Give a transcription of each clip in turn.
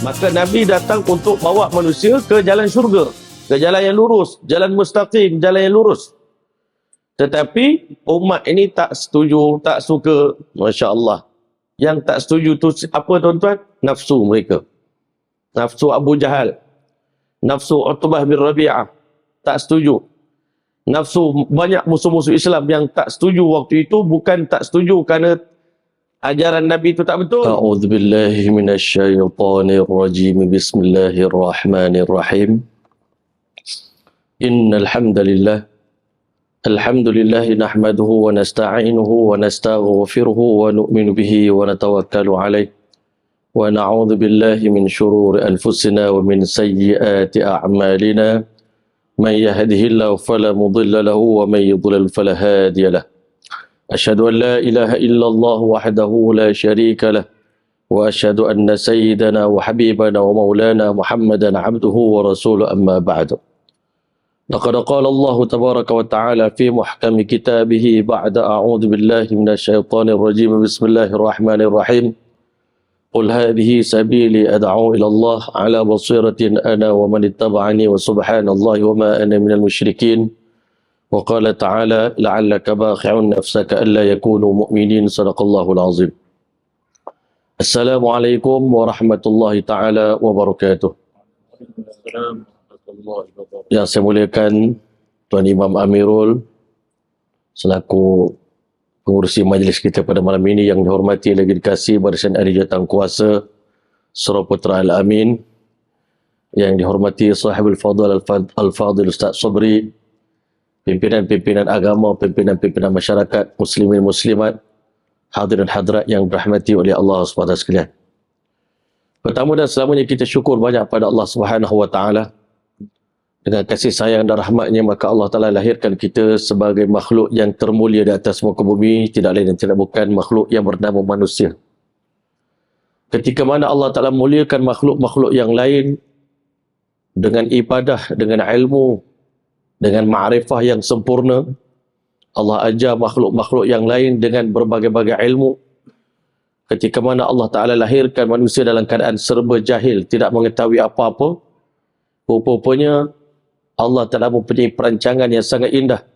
Maka Nabi datang untuk bawa manusia ke jalan syurga, ke jalan yang lurus, jalan mustaqim, jalan yang lurus. Tetapi umat ini tak setuju, tak suka. Masya Allah. Yang tak setuju tu apa tuan-tuan? Nafsu mereka. Nafsu Abu Jahal. Nafsu Utbah bin Rabi'ah. Tak setuju. Nafsu banyak musuh-musuh Islam yang tak setuju waktu itu, bukan tak setuju kerana ajaran Nabi itu tak betul. A'udzubillahi minasyaitonir rajim. Bismillahirrahmanirrahim. Innal hamdalillah nahmaduhu wa nasta'inuhu wa nastaghfiruhu wa nu'minu bihi wa natawakkalu alayh wa na'udzu billahi min shururi anfusina wa min sayyiati a'malina. Man yahdihillahu fala mudilla lahu wa man yudlil fala hadiya lahu. Asyhadu an la ilaha illallah wahdahu la syarika lah wa asyhadu anna sayyidana wa habibana wa maulana Muhammadan abduhu wa rasuluhu amma ba'du. Laqad qala Allah tabaraka wa ta'ala fi muhkami kitabih ba'da a'udzu billahi minasyaitonir rajim. Bismillahirrahmanirrahim. Qul hadhihi sabili ad'u ila Allah ala basiratin ana wa man ittaba'ani wa subhanallahi wa ma ana minal musyrikin. وقال تعالى لعلك باخع نفسك ألا يكونوا مؤمنين. صدق الله العظيم. السلام عليكم ورحمة الله تعالى وبركاته. Yang saya muliakan Tuan Imam Amirul selaku pengurusi majlis kita pada malam ini, yang dihormati lagi dikasihi Barisan Ahli Jawatan Kuasa Surau Putra Al-Amin, yang dihormati Sahibul Fadil Al-Fadil Ustaz Sobri, pimpinan-pimpinan agama, pimpinan-pimpinan masyarakat, muslimin muslimat, hadirin hadirat yang dirahmati oleh Allah SWT sekalian. Pertama dan selamanya kita syukur banyak pada Allah Subhanahu wa taala. Dengan kasih sayang dan rahmatnya, maka Allah Taala lahirkan kita sebagai makhluk yang termulia di atas muka bumi, tidak lain dan tidak bukan makhluk yang bernama manusia. Ketika mana Allah Taala muliakan makhluk-makhluk yang lain dengan ibadah, dengan ilmu, dengan ma'rifah yang sempurna, Allah ajar makhluk-makhluk yang lain dengan berbagai-bagai ilmu. Ketika mana Allah Ta'ala lahirkan manusia dalam keadaan serba jahil, tidak mengetahui apa-apa, rupanya Allah Ta'ala mempunyai perancangan yang sangat indah,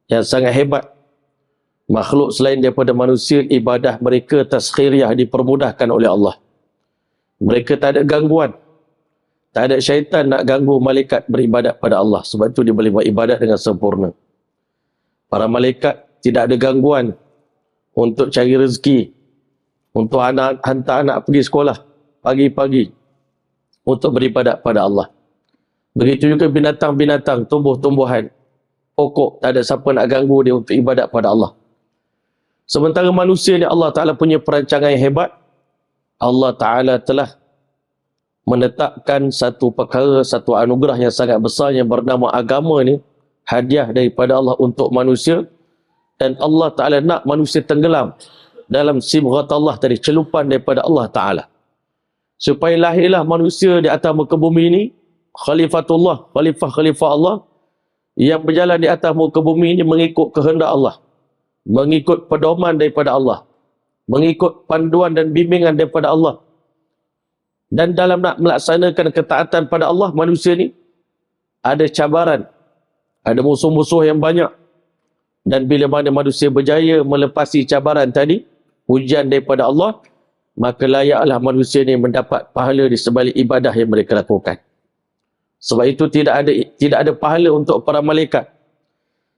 yang sangat hebat. Makhluk selain daripada manusia, ibadah mereka taskhiriyah, dipermudahkan oleh Allah. Mereka tak ada gangguan. Tak ada syaitan nak ganggu malaikat beribadat pada Allah. Sebab itu dia boleh buat ibadat dengan sempurna. Para malaikat tidak ada gangguan untuk cari rezeki, untuk hantar anak pergi sekolah pagi-pagi, untuk beribadat pada Allah. Begitu juga binatang-binatang, tumbuh-tumbuhan, pokok, tak ada siapa nak ganggu dia untuk ibadat pada Allah. Sementara manusia ni Allah Ta'ala punya perancangan yang hebat. Allah Ta'ala telah menetapkan satu perkara, satu anugerah yang sangat besar yang bernama agama ni, hadiah daripada Allah untuk manusia. Dan Allah Ta'ala nak manusia tenggelam dalam sibghat Allah tadi, celupan daripada Allah Ta'ala, supaya lahirlah manusia di atas muka bumi ini, khalifatullah, khalifah Allah, yang berjalan di atas muka bumi ini mengikut kehendak Allah, mengikut pedoman daripada Allah, mengikut panduan dan bimbingan daripada Allah. Dan dalam nak melaksanakan ketaatan pada Allah, manusia ni ada cabaran, ada musuh-musuh yang banyak. Dan bila mana manusia berjaya melepasi cabaran tadi, ujian daripada Allah, maka layaklah manusia ni mendapat pahala di sebalik ibadah yang mereka lakukan. Sebab itu tidak ada pahala untuk para malaikat,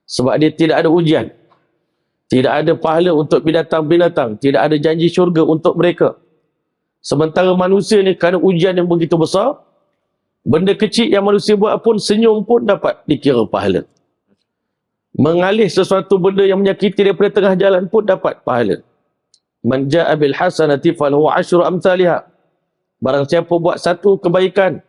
sebab dia tidak ada ujian. Tidak ada pahala untuk binatang-binatang, tidak ada janji syurga untuk mereka. Sementara manusia ni kerana ujian yang begitu besar, benda kecil yang manusia buat pun, senyum pun dapat dikira pahala. Mengalih sesuatu benda yang menyakiti daripada tengah jalan pun dapat pahala. Man ja'a bil hasanati falahu asyru amsalihha. Barang siapa buat satu kebaikan,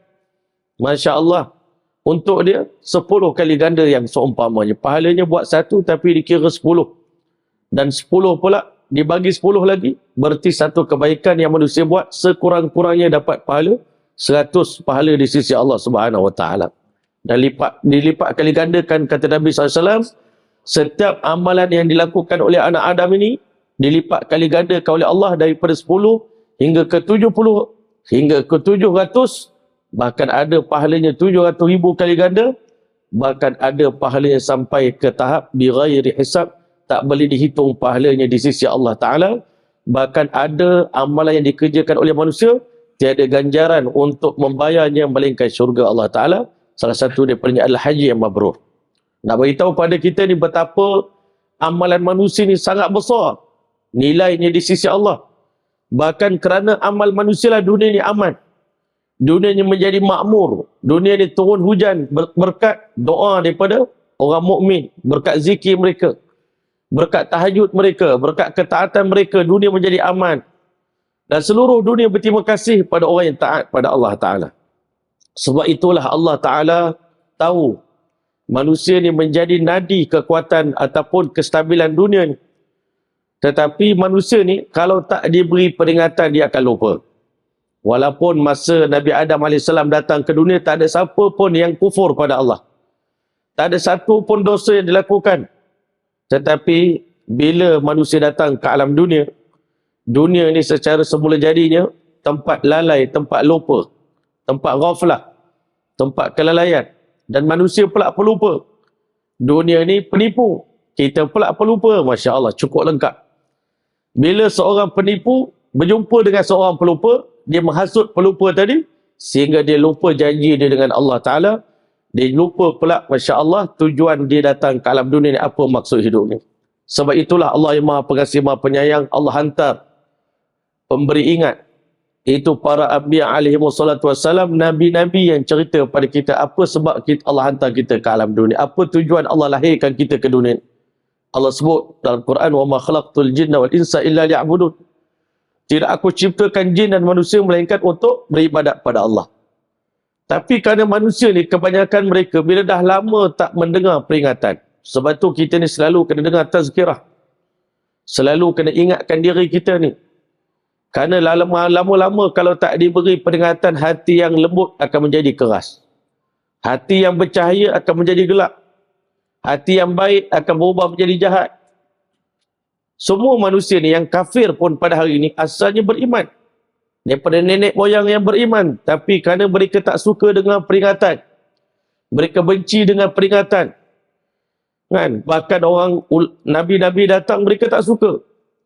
Masya Allah, untuk dia 10 kali ganda yang seumpamanya. Pahalanya buat satu tapi dikira 10. Dan 10 pula dibagi 10 lagi, berarti satu kebaikan yang manusia buat sekurang-kurangnya dapat pahala 100 pahala di sisi Allah Subhanahu Wa Taala. Dan dilipat kali gandakan, kata Nabi SAW, setiap amalan yang dilakukan oleh anak Adam ini dilipat kali gandakan oleh Allah daripada 10 hingga ke 70 hingga ke 700, bahkan ada pahalanya 700,000 kali ganda, bahkan ada pahalanya sampai ke tahap bighairi hisab, tak boleh dihitung pahalanya di sisi Allah Ta'ala. Bahkan ada amalan yang dikerjakan oleh manusia, tiada ganjaran untuk membayarnya melainkan syurga Allah Ta'ala. Salah satu daripadanya adalah haji yang mabrur. Nak beritahu pada kita ni betapa amalan manusia ni sangat besar nilainya di sisi Allah. Bahkan kerana amal manusia lah dunia ni aman. Dunia ni menjadi makmur. Dunia ni turun hujan berkat doa daripada orang mukmin, berkat zikir mereka, berkat tahajud mereka, berkat ketaatan mereka, dunia menjadi aman. Dan seluruh dunia berterima kasih pada orang yang taat pada Allah Ta'ala. Sebab itulah Allah Ta'ala tahu manusia ni menjadi nadi kekuatan ataupun kestabilan dunia ni. Tetapi manusia ni kalau tak diberi peringatan, dia akan lupa. Walaupun masa Nabi Adam AS datang ke dunia, tak ada siapa pun yang kufur pada Allah. Tak ada satu pun dosa yang dilakukan. Tetapi bila manusia datang ke alam dunia, dunia ni secara semula jadinya tempat lalai, tempat lupa, tempat ghaflah, tempat kelalaian. Dan manusia pula pelupa. Dunia ni penipu, kita pula pelupa. Masya Allah, cukup lengkap. Bila seorang penipu berjumpa dengan seorang pelupa, dia menghasut pelupa tadi, sehingga dia lupa janji dia dengan Allah Ta'ala. Dia lupa pula, Masya Allah, tujuan dia datang ke alam dunia ni, apa maksud hidup ni. Sebab itulah Allah yang Maha Pengasih, Maha Penyayang, Allah hantar pemberi ingat. Itu para Anbiya alaihi wassalatu wassalam, Nabi-Nabi yang cerita pada kita apa sebab Allah hantar kita ke alam dunia. Apa tujuan Allah lahirkan kita ke dunia. Allah sebut dalam Quran, وَمَا خَلَقْتُ الْجِنَّ وَالْإِنْسَ إِلَّا لِيَعْبُدُونَ. Tidak aku ciptakan jin dan manusia melainkan untuk beribadat pada Allah. Tapi kerana manusia ni kebanyakan mereka bila dah lama tak mendengar peringatan. Sebab tu kita ni selalu kena dengar tazkirah. Selalu kena ingatkan diri kita ni. Kerana lama-lama kalau tak diberi peringatan, hati yang lembut akan menjadi keras. Hati yang bercahaya akan menjadi gelap. Hati yang baik akan berubah menjadi jahat. Semua manusia ni yang kafir pun pada hari ini asalnya beriman. Daripada nenek moyang yang beriman. Tapi kerana mereka tak suka dengan peringatan, mereka benci dengan peringatan. Kan? Bahkan orang Nabi-Nabi datang mereka tak suka.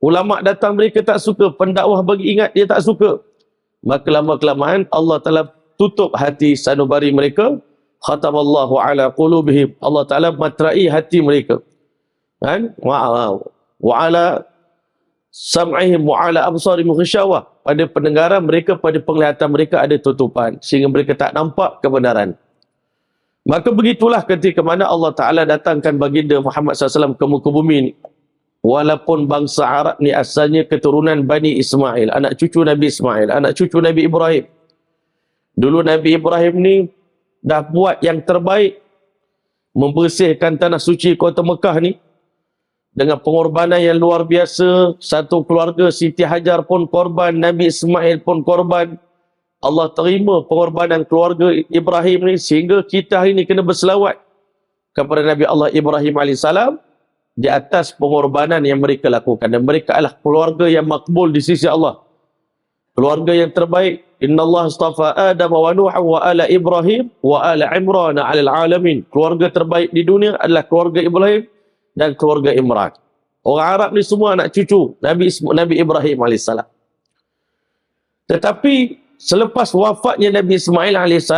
Ulama datang mereka tak suka. Pendakwah bagi ingat dia tak suka. Maka lama-kelamaan Allah Ta'ala tutup hati sanubari mereka. Khatamallahu ala qulubihim. Allah Ta'ala matrai hati mereka. Kan? Wa ala sam'ihim wa ala absarihim ghisyawah. Pada pendengaran mereka, pada penglihatan mereka ada tutupan. Sehingga mereka tak nampak kebenaran. Maka begitulah ketika mana Allah Ta'ala datangkan baginda Muhammad SAW ke muka bumi ni. Walaupun bangsa Arab ni asalnya keturunan Bani Ismail. Anak cucu Nabi Ismail. Anak cucu Nabi Ibrahim. Dulu Nabi Ibrahim ni dah buat yang terbaik. Membersihkan tanah suci kota Mekah ni. Dengan pengorbanan yang luar biasa. Satu keluarga Siti Hajar pun korban. Nabi Ismail pun korban. Allah terima pengorbanan keluarga Ibrahim ni. Sehingga kita hari ni kena berselawat kepada Nabi Allah Ibrahim AS. Di atas pengorbanan yang mereka lakukan. Dan mereka adalah keluarga yang makbul di sisi Allah. Keluarga yang terbaik. Inna Allah astafa Adam wa Nuh wa ala Ibrahim wa ala Imran alal alamin. Keluarga terbaik di dunia adalah keluarga Ibrahim dan keluarga Imran. Orang Arab ni semua anak cucu Nabi Ibrahim AS. Tetapi selepas wafatnya Nabi Ismail AS,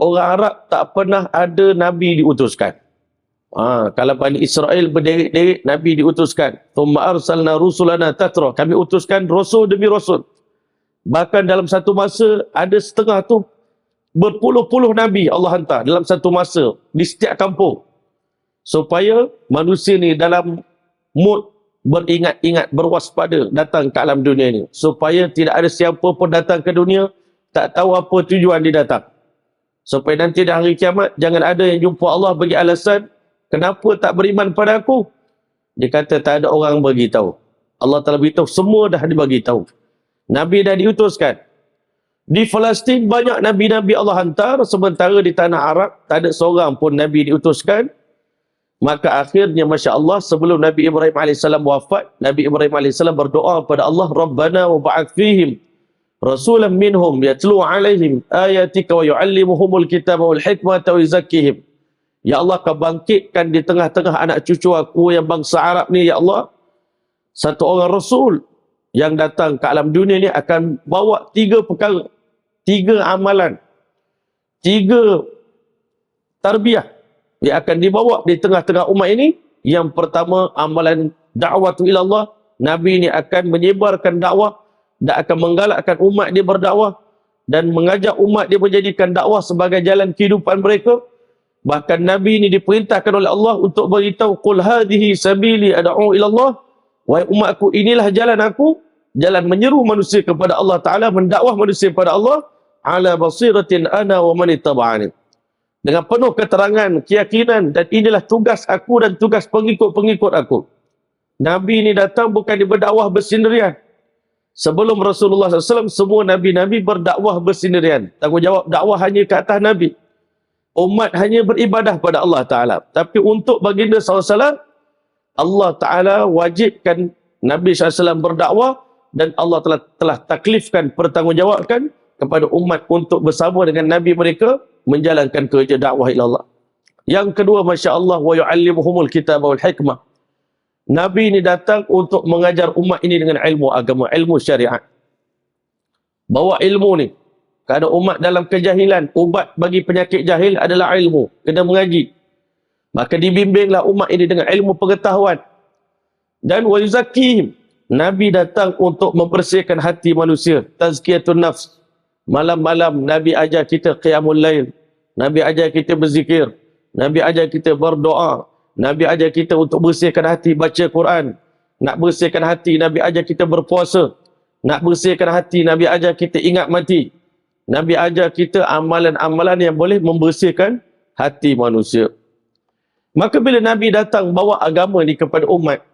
orang Arab tak pernah ada Nabi diutuskan. Kalau Bani Israel berderet-deret, Nabi diutuskan. Thumma arsalna rusulana tatra. Kami utuskan rasul demi rasul. Bahkan dalam satu masa, ada setengah tu berpuluh-puluh Nabi Allah hantar dalam satu masa di setiap kampung. Supaya manusia ni dalam mood beringat-ingat, berwaspada datang ke alam dunia ni. Supaya tidak ada siapa pun datang ke dunia, tak tahu apa tujuan dia datang. Supaya nanti di hari kiamat, jangan ada yang jumpa Allah bagi alasan, kenapa tak beriman pada aku? Dia kata tak ada orang bagi tahu. Allah telah beritahu, semua dah dibagi tahu. Nabi dah diutuskan. Di Palestin banyak Nabi-Nabi Allah hantar, sementara di tanah Arab tak ada seorang pun Nabi diutuskan. Maka akhirnya Masya Allah, sebelum Nabi Ibrahim AS wafat, Nabi Ibrahim AS berdoa kepada Allah, Rabbana wa ba'ath fihim rasulan minhum yatlu alaihim ayatika wa yuallimuhumul kitaba wal hikmata wa yuzakkihim. Ya Allah, kau bangkitkan di tengah-tengah anak cucu aku yang bangsa Arab ni, ya Allah, satu orang rasul yang datang ke alam dunia ni akan bawa 3 perkara, 3 amalan, 3 tarbiyah yang akan dibawa di tengah-tengah umat ini. Yang pertama, amalan da'watu ilallah. Nabi ini akan menyebarkan dakwah dan akan menggalakkan umat dia berdakwah dan mengajak umat dia menjadikan dakwah sebagai jalan kehidupan mereka. Bahkan Nabi ini diperintahkan oleh Allah untuk beritahu, qul hadhihi sabili ad'u ila Allah, wahai umatku, inilah jalan aku, jalan menyeru manusia kepada Allah Taala, mendakwah manusia kepada Allah, ala basiratin ana wa man ittaba'ani, dengan penuh keterangan, keyakinan, dan inilah tugas aku dan tugas pengikut-pengikut aku. Nabi ini datang bukan berdakwah bersendirian. Sebelum Rasulullah SAW, semua Nabi-Nabi berdakwah bersendirian. Tanggungjawab dakwah hanya ke atas Nabi. Umat hanya beribadah pada Allah Ta'ala. Tapi untuk baginda SAW, Allah Ta'ala wajibkan Nabi SAW berdakwah, dan Allah telah taklifkan, pertanggungjawabkan kepada umat untuk bersama dengan Nabi mereka menjalankan kerja dakwah ila Allah. Yang kedua, Masya Allah, wa yu'allimuhumul kitaba wal hikmah. Nabi ini datang untuk mengajar umat ini dengan ilmu agama, ilmu syariat. Bawa ilmu ni. Kerana umat dalam kejahilan, ubat bagi penyakit jahil adalah ilmu. Kena mengaji. Maka dibimbinglah umat ini dengan ilmu pengetahuan. Dan wa yuzakkihim. Nabi datang untuk membersihkan hati manusia. Tazkiyatun nafs. Malam-malam Nabi ajar kita qiyamul lail. Nabi ajar kita berzikir. Nabi ajar kita berdoa. Nabi ajar kita untuk bersihkan hati, baca Quran. Nak bersihkan hati, Nabi ajar kita berpuasa. Nak bersihkan hati, Nabi ajar kita ingat mati. Nabi ajar kita amalan-amalan yang boleh membersihkan hati manusia. Maka bila Nabi datang bawa agama ni kepada umat,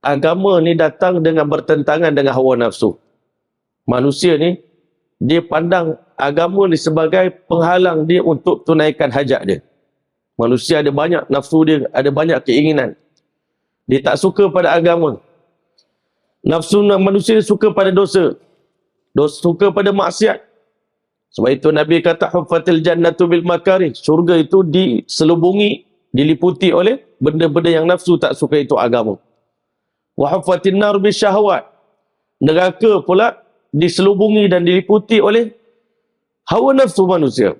agama ni datang dengan bertentangan dengan hawa nafsu. Manusia ni, dia pandang agama ni sebagai penghalang dia untuk tunaikan hajat dia. Manusia ada banyak nafsu dia, ada banyak keinginan. Dia tak suka pada agama. Nafsu manusia suka pada dosa. Suka pada maksiat. Sebab itu Nabi kata, huffatil jannatu bil makarih. Syurga itu diselubungi, diliputi oleh benda-benda yang nafsu tak suka, itu agama. Wa huffatin nar bil syahwat. Neraka pula diselubungi dan diliputi oleh hawa nafsu manusia.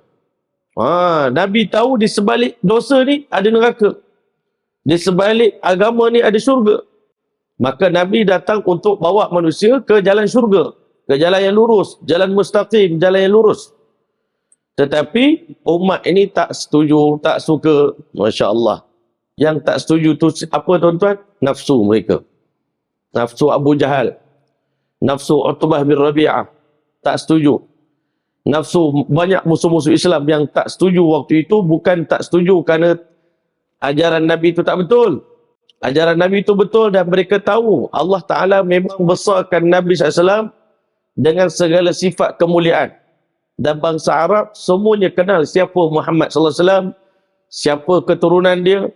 Nabi tahu di sebalik dosa ni ada neraka. Di sebalik agama ni ada syurga. Maka Nabi datang untuk bawa manusia ke jalan syurga. Ke jalan yang lurus, jalan mustaqim, jalan yang lurus. Tetapi umat ini tak setuju, tak suka. Masya Allah. Yang tak setuju tu apa, tuan-tuan? Nafsu mereka. Nafsu Abu Jahal. Nafsu Utbah bin Rabi'ah. Tak setuju. Nafsu banyak musuh-musuh Islam yang tak setuju waktu itu, bukan tak setuju kerana ajaran Nabi itu tak betul. Ajaran Nabi itu betul dan mereka tahu Allah Ta'ala memang besarkan Nabi SAW dengan segala sifat kemuliaan. Dan bangsa Arab semuanya kenal siapa Muhammad SAW, siapa keturunan dia,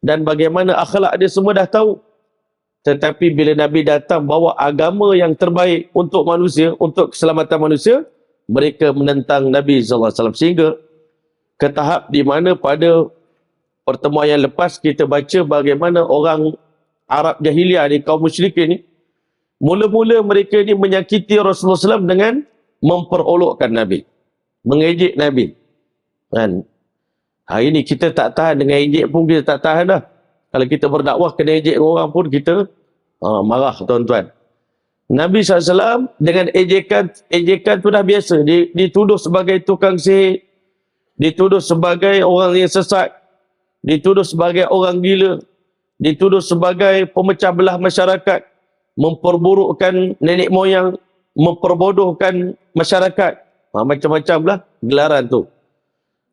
dan bagaimana akhlak dia, semua dah tahu. Tetapi bila Nabi datang bawa agama yang terbaik untuk manusia, untuk keselamatan manusia, mereka menentang Nabi SAW. Sehingga ke tahap di mana pada pertemuan yang lepas kita baca bagaimana orang Arab Jahiliyah ni, kaum musyrikin ni, mula-mula mereka ni menyakiti Rasulullah SAW dengan memperolokkan Nabi, mengejek Nabi. Kan? Hari ni kita tak tahan dengan ejek pun, kita tak tahan dah. Kalau kita berdakwah kena ejek orang pun kita marah, tuan-tuan. Nabi SAW dengan ejekan tu dah biasa. Dituduh sebagai tukang sihir, dituduh sebagai orang yang sesat, dituduh sebagai orang gila, dituduh sebagai pemecah belah masyarakat, memperburukkan nenek moyang, memperbodohkan masyarakat. Macam-macam lah gelaran tu.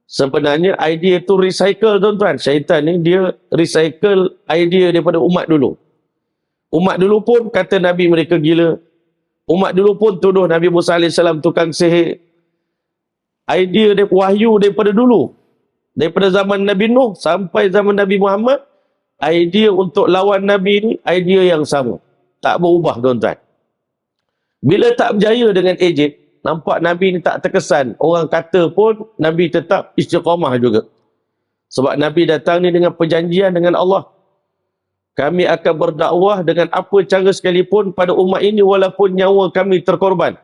Sebenarnya idea tu recycle, tuan-tuan. Syaitan ni dia recycle idea daripada umat dulu. Umat dulu pun kata Nabi mereka gila. Umat dulu pun tuduh Nabi Musa AS tukang sihir. Idea dia, wahyu daripada dulu. Daripada zaman Nabi Nuh sampai zaman Nabi Muhammad, idea untuk lawan Nabi ni idea yang sama. Tak berubah, tuan-tuan. Bila tak berjaya dengan Egypt, nampak Nabi ni tak terkesan. Orang kata pun Nabi tetap istiqamah juga. Sebab Nabi datang ni dengan perjanjian dengan Allah. Kami akan berdakwah dengan apa cara sekalipun pada umat ini walaupun nyawa kami terkorban.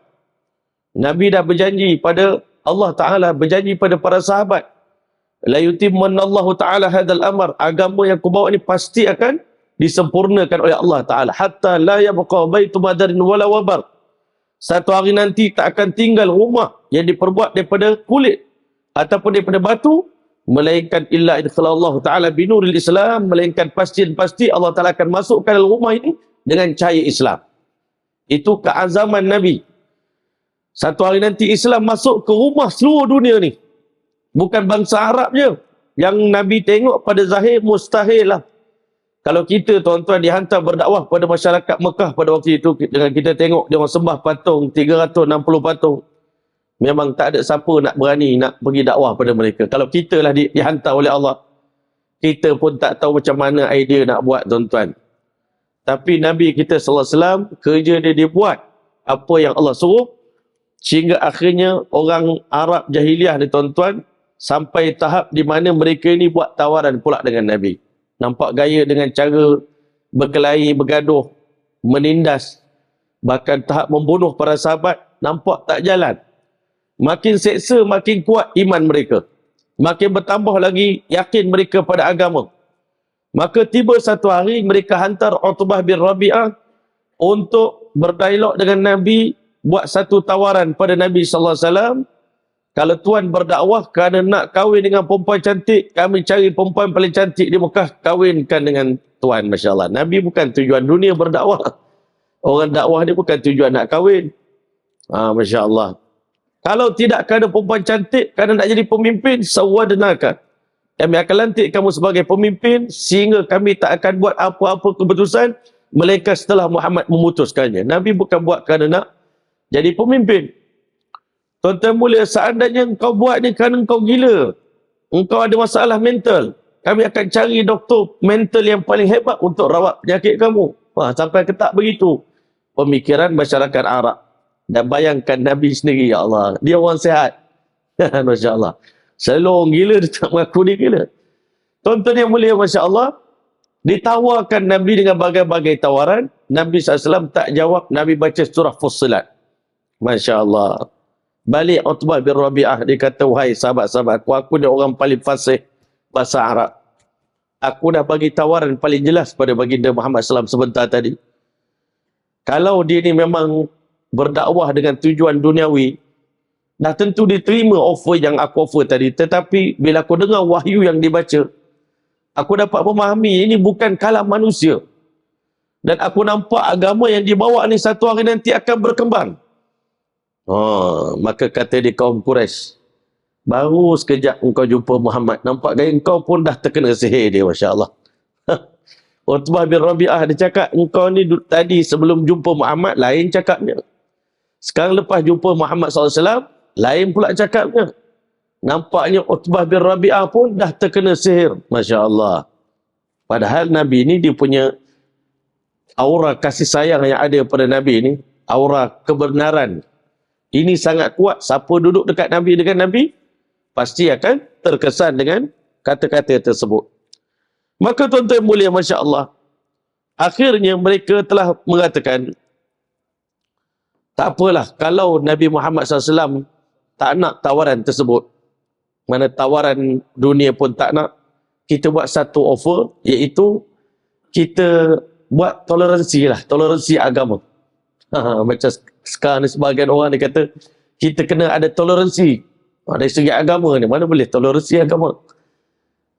Nabi dah berjanji pada Allah Ta'ala, berjanji pada para sahabat. La yutimmanallahu ta'ala hadzal amr. Agama yang aku bawa ni pasti akan disempurnakan oleh Allah Ta'ala. Hatta la yabqa baitu madarin wala wabar. Satu hari nanti tak akan tinggal rumah yang diperbuat daripada kulit ataupun daripada batu, melainkan illa idkhalallahu ta'ala binuril Islam, melainkan pasti Allah Ta'ala akan masukkan dalam rumah ini dengan cahaya Islam. Itu keazaman Nabi. Satu hari nanti Islam masuk ke rumah seluruh dunia ni. Bukan bangsa Arab je. Yang Nabi tengok pada zahir mustahil lah. Kalau kita tuan-tuan dihantar berdakwah pada masyarakat Mekah pada waktu itu, dengan kita tengok dia orang sembah patung, 360 patung. Memang tak ada siapa nak berani nak pergi dakwah pada mereka. Kalau kita lah dihantar oleh Allah, kita pun tak tahu macam mana idea nak buat tuan-tuan. Tapi Nabi kita sallallahu alaihi wasallam, kerja dia buat apa yang Allah suruh, sehingga akhirnya orang Arab jahiliah ni tuan-tuan, sampai tahap di mana mereka ni buat tawaran pula dengan Nabi. Nampak gaya dengan cara berkelahi, bergaduh, menindas, bahkan tahap membunuh para sahabat, nampak tak jalan. Makin seksa, makin kuat iman mereka. Makin bertambah lagi yakin mereka pada agama. Maka tiba satu hari mereka hantar Utbah bin Rabi'ah untuk berdialog dengan Nabi, buat satu tawaran pada Nabi sallallahu alaihi wasallam. Kalau tuan berdakwah kerana nak kahwin dengan perempuan cantik, kami cari perempuan paling cantik di Mekah, kahwinkan dengan tuan. Masya Allah. Nabi bukan tujuan dunia berdakwah. Orang dakwah dia bukan tujuan nak kahwin. Masya Allah. Kalau tidak kerana perempuan cantik, kerana nak jadi pemimpin, sawadnaka. Kami akan lantik kamu sebagai pemimpin, sehingga kami tak akan buat apa-apa keputusan, melainkan setelah Muhammad memutuskannya. Nabi bukan buat kerana nak jadi pemimpin. Tuan-tuan mulia, seandainya engkau buat ni kerana engkau gila, engkau ada masalah mental, kami akan cari doktor mental yang paling hebat untuk rawat penyakit kamu. Sampai ke tak begitu pemikiran masyarakat Arab. Dan bayangkan Nabi sendiri, ya Allah, dia orang sihat. Masya Allah. Selalu orang gila, dia tak mengaku dia gila. Tuan-tuan yang mulia, Masya Allah, ditawarkan Nabi dengan bagai-bagai tawaran. Nabi SAW tak jawab. Nabi baca surah Fussilat. Masya Allah. Balik Utbah bin Rabi'ah, dia kata, wahai sahabat-sahabat, aku ni orang paling fasih bahasa Arab. Aku dah bagi tawaran paling jelas pada baginda Muhammad SAW sebentar tadi. Kalau dia ni memang berdakwah dengan tujuan duniawi, dah tentu diterima offer yang aku offer tadi. Tetapi bila aku dengar wahyu yang dibaca, aku dapat memahami ini bukan kalam manusia. Dan aku nampak agama yang dibawa ni satu hari nanti akan berkembang. Maka kata dia kaum Quraisy, baru sekejap engkau jumpa Muhammad, nampak gaya engkau pun dah terkena sihir dia, Masya Allah. Utbah bin Rabi'ah dia cakap, engkau ni tadi sebelum jumpa Muhammad lain cakapnya. Sekarang lepas jumpa Muhammad SAW, lain pula cakapnya. Nampaknya Utbah bin Rabi'ah pun dah terkena sihir. Masya Allah. Padahal Nabi ni dia punya aura kasih sayang yang ada pada Nabi ni, aura kebenaran. Ini sangat kuat. Siapa duduk dekat Nabi dengan Nabi, pasti akan terkesan dengan kata-kata tersebut. Maka tuan-tuan mulia, Masya Allah, akhirnya mereka telah mengatakan, tak apalah, kalau Nabi Muhammad SAW tak nak tawaran tersebut, mana tawaran dunia pun tak nak, kita buat satu offer, iaitu kita buat toleransi lah, toleransi agama. Macam sekarang ni sebahagian orang dia kata, kita kena ada toleransi. Dari segi agama ni, mana boleh toleransi agama?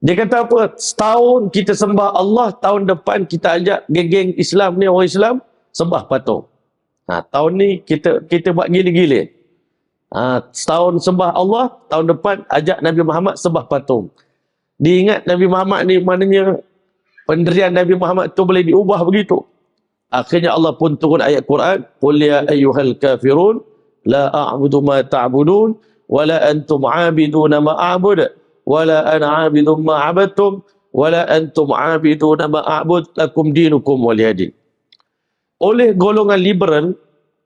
Dia kata apa? Setahun kita sembah Allah, tahun depan kita ajak geng-geng Islam ni, orang Islam, sembah patung. Tahun ni kita buat gila-gila. Setahun sembah Allah, tahun depan ajak Nabi Muhammad sembah patung. Diingat Nabi Muhammad ni maknanya pendirian Nabi Muhammad tu boleh diubah begitu. Akhirnya Allah pun turun ayat Quran, qul ya ayyuhal kafirun la a'budu ma ta'budun wala antum 'abiduna ma a'bud wala ana 'abidun ma 'abadtum wala antum 'abiduna ma a'bud lakum dinukum waliyadin. Oleh golongan liberal,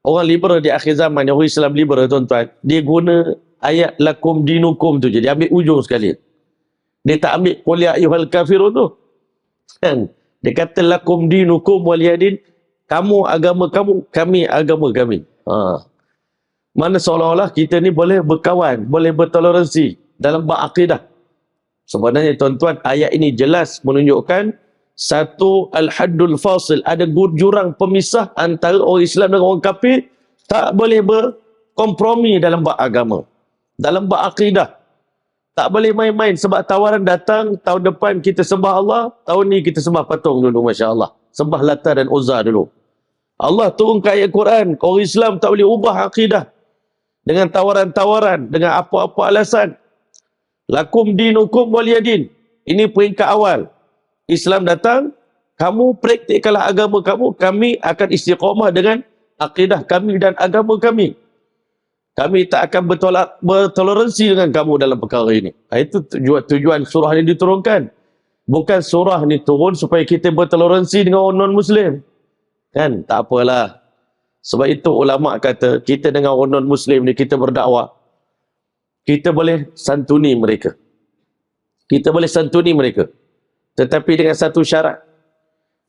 orang liberal di akhir zaman, orang Islam liberal tuan-tuan, dia guna ayat lakum dinukum tu je, dia ambil ujung sekali. Dia tak ambil qul ya ayyuhal kafirun tu. Kan? Dia kata lakum dinukum waliyadin, kamu agama kamu, kami agama kami. Mana seolah-olah kita ni boleh berkawan, boleh bertoleransi dalam bab akidah. Sebenarnya tuan-tuan, ayat ini jelas menunjukkan satu al-haddul fasil, ada jurang pemisah antara orang Islam dengan orang kafir. Tak boleh berkompromi dalam bab agama, dalam bab akidah. Tak boleh main-main sebab tawaran datang tahun depan kita sembah Allah, tahun ni kita sembah patung dulu, Masya Allah. Sembah Lata dan Uzza dulu. Allah turunkan ayat Quran, orang Islam tak boleh ubah akidah dengan tawaran-tawaran, dengan apa-apa alasan. Lakum dinukum waliyadin. Ini peringkat awal. Islam datang, kamu praktikkanlah agama kamu, kami akan istiqamah dengan akidah kami dan agama kami. Kami tak akan bertoleransi dengan kamu dalam perkara ini. Itu tujuan surah ini diturunkan. Bukan surah ini turun supaya kita bertoleransi dengan orang non-Muslim. Kan? Tak apalah. Sebab itu ulama kata, kita dengan orang non-Muslim ni, kita berdakwah, kita boleh santuni mereka. Kita boleh santuni mereka. Tetapi dengan satu syarat.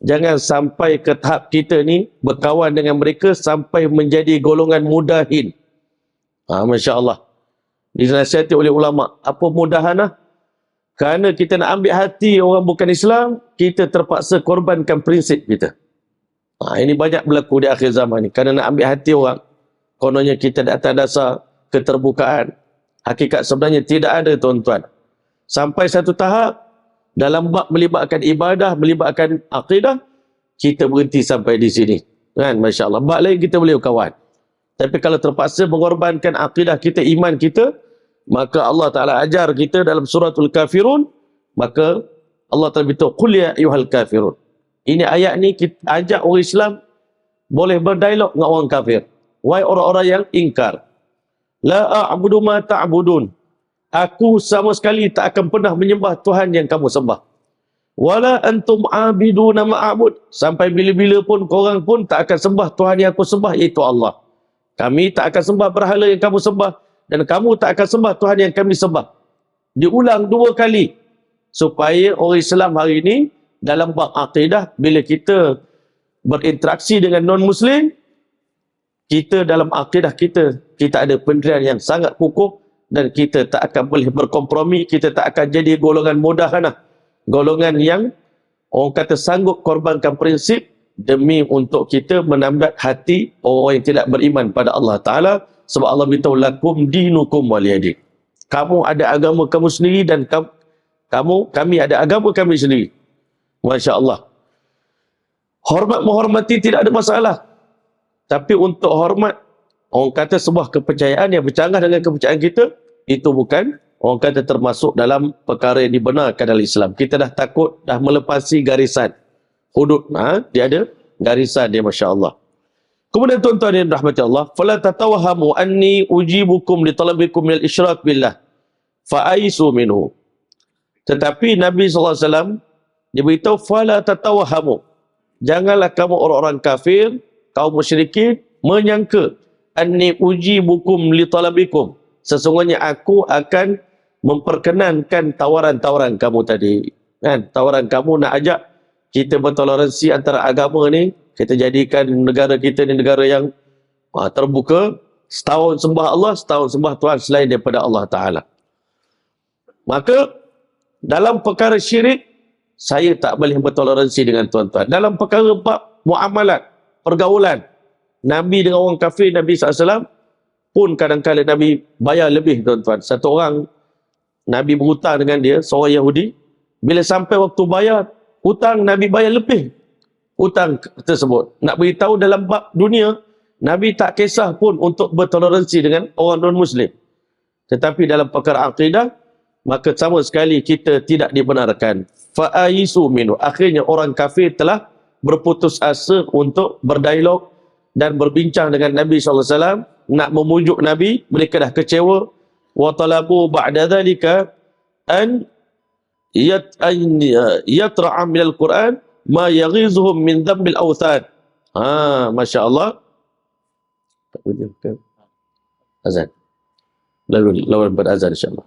Jangan sampai ke tahap kita ni berkawan dengan mereka sampai menjadi golongan mudahin. Masya Allah. Dinasihati oleh ulama. Apa mudahanah? Kerana kita nak ambil hati orang bukan Islam, kita terpaksa korbankan prinsip kita. Ini banyak berlaku di akhir zaman ni. Kerana nak ambil hati orang, kononnya kita di atas dasar keterbukaan. Hakikat sebenarnya tidak ada, tuan-tuan. Sampai satu tahap, dalam bab melibatkan ibadah, melibatkan akidah, kita berhenti sampai di sini. Kan? Masya Allah. Bab lain kita boleh kawan. Tapi kalau terpaksa mengorbankan akidah kita, iman kita, maka Allah Ta'ala ajar kita dalam suratul kafirun, maka Allah Ta'ala beritahu, qul ya ayyuhal kafirun. Ini ayat ni kita ajak orang Islam boleh berdialog dengan orang kafir. Wahai orang-orang yang ingkar. La a'budu ma ta'budun. Aku sama sekali tak akan pernah menyembah Tuhan yang kamu sembah. Wala antum abiduna ma'abud. Sampai bila-bila pun korang pun tak akan sembah Tuhan yang aku sembah, iaitu Allah. Kami tak akan sembah berhala yang kamu sembah, dan kamu tak akan sembah Tuhan yang kami sembah. Diulang 2 kali supaya orang Islam hari ini dalam bab akidah, bila kita berinteraksi dengan non-Muslim, kita dalam akidah kita ada pendirian yang sangat kukuh, dan kita tak akan boleh berkompromi, kita tak akan jadi golongan mudahanah, golongan yang orang kata sanggup korbankan prinsip demi untuk kita menambat hati orang yang tidak beriman pada Allah Ta'ala. Sebab Allah beritahu, lakum dinukum waliyadin. Kamu ada agama kamu sendiri, dan kami ada agama kami sendiri. Masya Allah. Hormat menghormati tidak ada masalah. Tapi untuk hormat, orang kata sebuah kepercayaan yang bercanggah dengan kepercayaan kita, itu bukan, orang kata termasuk dalam perkara yang dibenarkan dalam Islam. Kita dah takut, dah melepasi garisan. Hudud, dia ada garisan dia, Masya Allah. Kemudian tuan-tuan yang rahmati Allah, fala tatawhamu anni ujibukum li talabikum minal isyrak billah fa'aisu minhu. Tetapi Nabi SAW, dia beritahu, fala tatawhamu. Janganlah kamu orang-orang kafir, kaum musyrikin, menyangka anni ujibukum li talabikum. Sesungguhnya aku akan memperkenankan tawaran-tawaran kamu tadi. Kan? Tawaran kamu nak ajak kita bertoleransi antara agama ni, kita jadikan negara kita ni negara yang terbuka, setahun sembah Allah, setahun sembah Tuhan selain daripada Allah Ta'ala. Maka dalam perkara syirik, saya tak boleh bertoleransi dengan tuan-tuan. Dalam perkara bab muamalat, pergaulan, Nabi dengan orang kafir, Nabi SAW pun kadang-kadang Nabi bayar lebih, tuan-tuan. Satu orang, Nabi berhutang dengan dia, seorang Yahudi. Bila sampai waktu bayar hutang, Nabi bayar lebih hutang tersebut. Nak beritahu dalam bab dunia, Nabi tak kisah pun untuk bertoleransi dengan orang non-Muslim. Tetapi dalam perkara akidah, maka sama sekali kita tidak dibenarkan. Fa'aisu minhu. Akhirnya orang kafir telah berputus asa untuk berdialog dan berbincang dengan Nabi SAW, nak memujuk Nabi. Mereka dah kecewa. Wa talabu ba'da dhalika an yatra'a minal Quran ma yaghizuhum min dhambil awthan. Masya Allah. punya ke azan. Lawan berazan insya-Allah.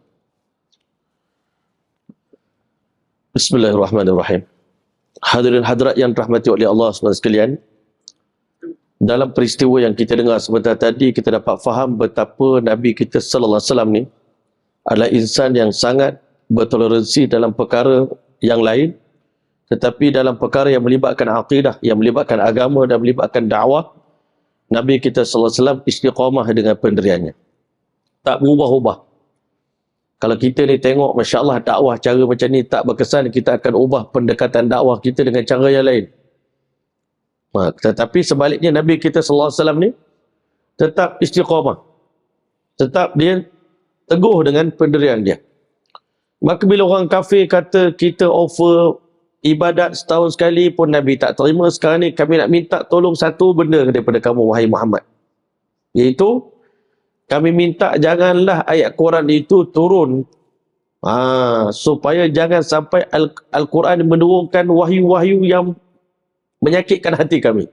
Bismillahirrahmanirrahim. Hadirin hadirat yang dirahmati oleh Allah SWT sekalian, dalam peristiwa yang kita dengar sebentar tadi, kita dapat faham betapa Nabi kita sallallahu alaihi wasallam ni adalah insan yang sangat bertoleransi dalam perkara yang lain, tetapi dalam perkara yang melibatkan akidah, yang melibatkan agama dan melibatkan dakwah, Nabi kita sallallahu alaihi wasallam istiqamah dengan pendiriannya. Tak berubah-ubah. Kalau kita ni tengok, Masya Allah, dakwah cara macam ni tak berkesan, kita akan ubah pendekatan dakwah kita dengan cara yang lain. Tetapi sebaliknya Nabi kita sallallahu alaihi wasallam ni tetap istiqamah. Tetap dia teguh dengan pendirian dia. Maka bila orang kafir kata kita offer ibadat setahun sekali pun Nabi tak terima, sekarang ni kami nak minta tolong satu benda daripada kamu wahai Muhammad. Iaitu kami minta janganlah ayat Quran itu turun supaya jangan sampai Al-Quran menurunkan wahyu-wahyu yang menyakitkan hati kami.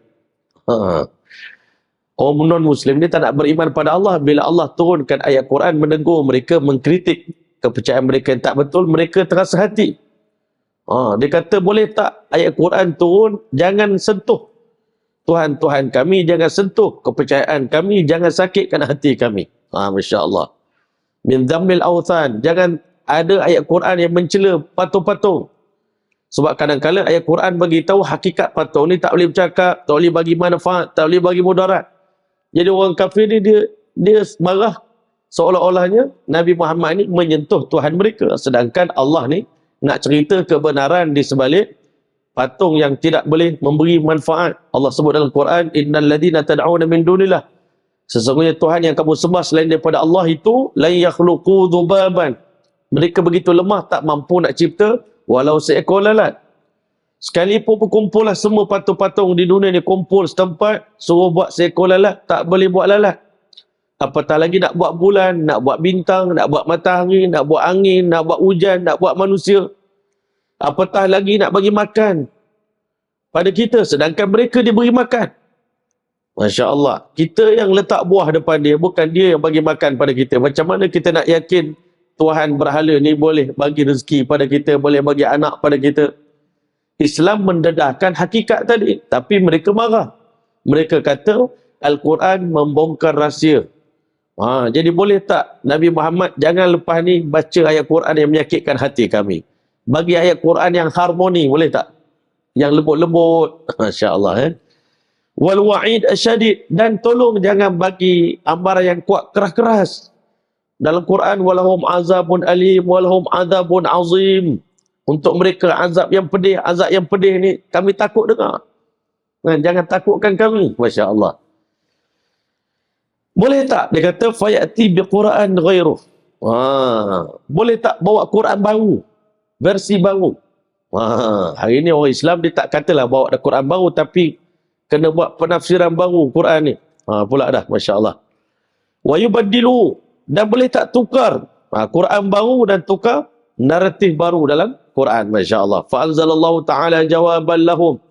Orang non-Muslim ni tak nak beriman pada Allah. Bila Allah turunkan ayat Quran menegur mereka, mengkritik kepercayaan mereka yang tak betul, mereka terasa hati. Dia kata boleh tak ayat Quran turun, jangan sentuh Tuhan-Tuhan kami, jangan sentuh kepercayaan kami, jangan sakitkan hati kami. Masya Allah. Min dhammil awthan, jangan ada ayat Quran yang mencela patung-patung. Sebab kadang-kadang ayat Quran bagi tahu hakikat patung ni tak boleh bercakap, tak boleh bagi manfaat, tak boleh bagi mudarat. Jadi orang kafir ni dia marah seolah-olahnya Nabi Muhammad ni menyentuh Tuhan mereka, sedangkan Allah ni nak cerita kebenaran di sebalik patung yang tidak boleh memberi manfaat. Allah sebut dalam Quran, innal ladzina tad'una min dunillah, sesungguhnya Tuhan yang kamu sembah selain daripada Allah itu la yakhluqu dhubaban, mereka begitu lemah tak mampu nak cipta walau seekor lalat. Sekalipun berkumpullah semua patung-patung di dunia ni, kumpul setempat, suruh buat seekor lalat, tak boleh buat lalat. Apatah lagi nak buat bulan, nak buat bintang, nak buat matahari, nak buat angin, nak buat hujan, nak buat manusia. Apatah lagi nak bagi makan pada kita, sedangkan mereka diberi makan. Masya Allah. Kita yang letak buah depan dia, bukan dia yang bagi makan pada kita. Macam mana kita nak yakin Tuhan berhala ni boleh bagi rezeki pada kita, boleh bagi anak pada kita? Islam mendedahkan hakikat tadi, tapi mereka marah. Mereka kata Al-Quran membongkar rahsia. Jadi boleh tak Nabi Muhammad jangan lepas ni baca ayat Quran yang menyakitkan hati kami. Bagi ayat Quran yang harmoni, boleh tak? Yang lembut-lembut. Masya Allah. Wal wa'id asyadid, dan tolong jangan bagi amaran yang kuat, keras-keras. Dalam Quran, walahum azabun alim, walahum azabun azim. Untuk mereka azab yang pedih. Azab yang pedih ni kami takut dengar. Jangan takutkan kami. Masya Allah. Boleh tak? Dia kata, fayati biquran ghairuh. Boleh tak bawa Quran baru? Versi baru. Hari ni orang Islam dia tak katalah bawa Quran baru, tapi kena buat penafsiran baru Quran ni. Pula dah. Masya Allah. Wa yubaddilu, dan boleh tak tukar Quran baru dan tukar naratif baru dalam Quran. Masya Allah. Fa'anzalallahu ta'ala jawaban lahum.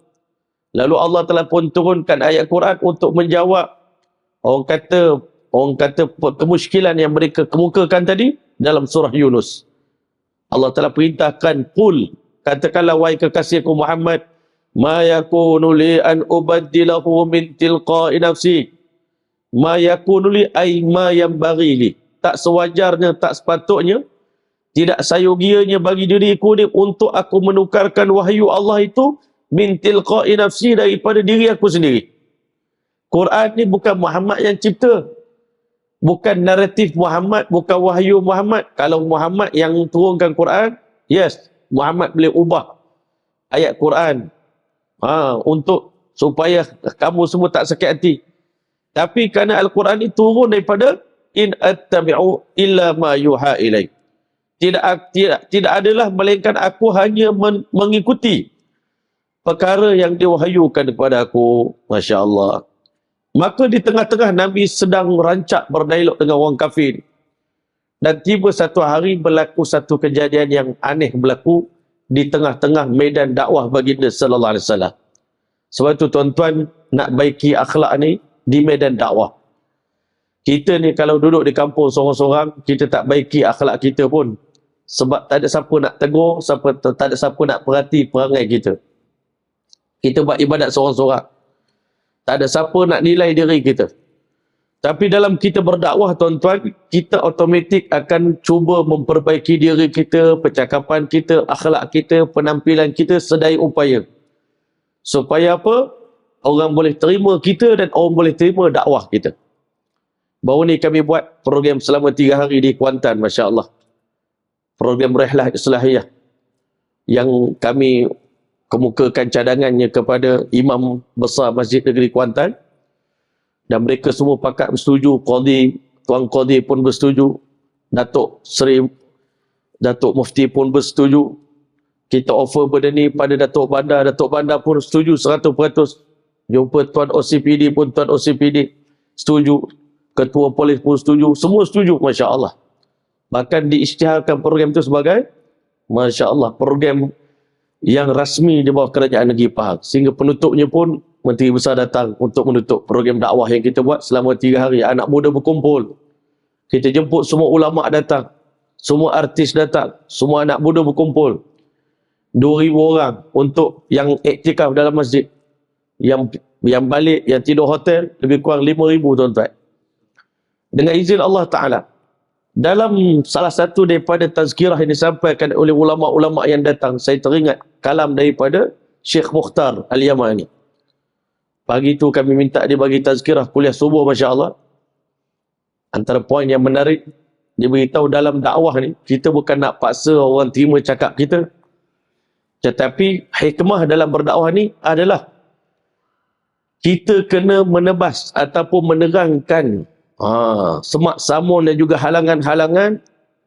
Lalu Allah telah pun turunkan ayat Quran untuk menjawab orang kata kemusykilan yang mereka kemukakan tadi dalam surah Yunus. Allah telah perintahkan, qul, katakanlah wahai kekasihku Muhammad, ma yakunu li an ubaddilahu min tilqa'i nafsi. Ma yakunu li ay ma yanbaghi li. Tak sewajarnya, tak sepatutnya, tidak sayogianya bagi diriku ni untuk aku menukarkan wahyu Allah itu min tilqa'i nafsi, daripada diri aku sendiri. Quran ni bukan Muhammad yang cipta. Bukan naratif Muhammad, bukan wahyu Muhammad. Kalau Muhammad yang turunkan Quran, yes, Muhammad boleh ubah ayat Quran untuk supaya kamu semua tak sakit hati. Tapi kerana Al-Quran ini turun daripada in attabi'u illa ma yuha ilaih. Tidak adalah melainkan aku hanya mengikuti perkara yang diwahyukan kepada aku. Masya Allah. Maka di tengah-tengah Nabi sedang rancak berdialog dengan orang kafir. Dan tiba satu hari berlaku satu kejadian yang aneh berlaku di tengah-tengah medan dakwah baginda sallallahu alaihi wasallam. Sebab itu tuan-tuan nak baiki akhlak ni di medan dakwah. Kita ni kalau duduk di kampung sorang-sorang, kita tak baiki akhlak kita pun. Sebab tak ada siapa nak tegur, tak ada siapa nak perhati perangai kita. Kita buat ibadat sorang-sorang. Tak ada siapa nak nilai diri kita. Tapi dalam kita berdakwah, tuan-tuan, kita automatik akan cuba memperbaiki diri kita, percakapan kita, akhlak kita, penampilan kita sedaya upaya. Supaya apa? Orang boleh terima kita dan orang boleh terima dakwah kita. Baru ni kami buat program selama 3 hari di Kuantan, Masya Allah. Program Rehlah Islahiyah. Yang kami kemukakan cadangannya kepada Imam Besar Masjid Negeri Kuantan. Dan mereka semua pakat bersetuju. Tuan Qadi pun bersetuju. Datuk Mufti pun bersetuju. Kita offer benda ni pada Datuk Bandar. Datuk Bandar pun setuju 100%. Jumpa Tuan OCPD pun Tuan OCPD setuju. Ketua Polis pun setuju. Semua setuju, Masya Allah. Bahkan diisytiharkan program itu sebagai, Masya Allah, program yang rasmi di bawah Kerajaan Negeri Pahang. Sehingga penutupnya pun Menteri Besar datang untuk menutup program dakwah yang kita buat selama 3 hari. Anak muda berkumpul. Kita jemput semua ulama datang. Semua artis datang. Semua anak muda berkumpul. 2,000 orang untuk yang iktikaf dalam masjid. Yang balik, yang tidur hotel, lebih kurang 5,000, tuan-tuan. Dengan izin Allah Ta'ala. Dalam salah satu daripada tazkirah yang disampaikan oleh ulama-ulama yang datang, saya teringat kalam daripada Syekh Mukhtar Al-Yamani. Pagi itu kami minta dia bagi tazkirah kuliah subuh, Masya Allah. Antara poin yang menarik, dia beritahu dalam dakwah ni, kita bukan nak paksa orang terima cakap kita. Tetapi hikmah dalam berdakwah ni adalah kita kena menebas ataupun menerangkan semak samun dan juga halangan-halangan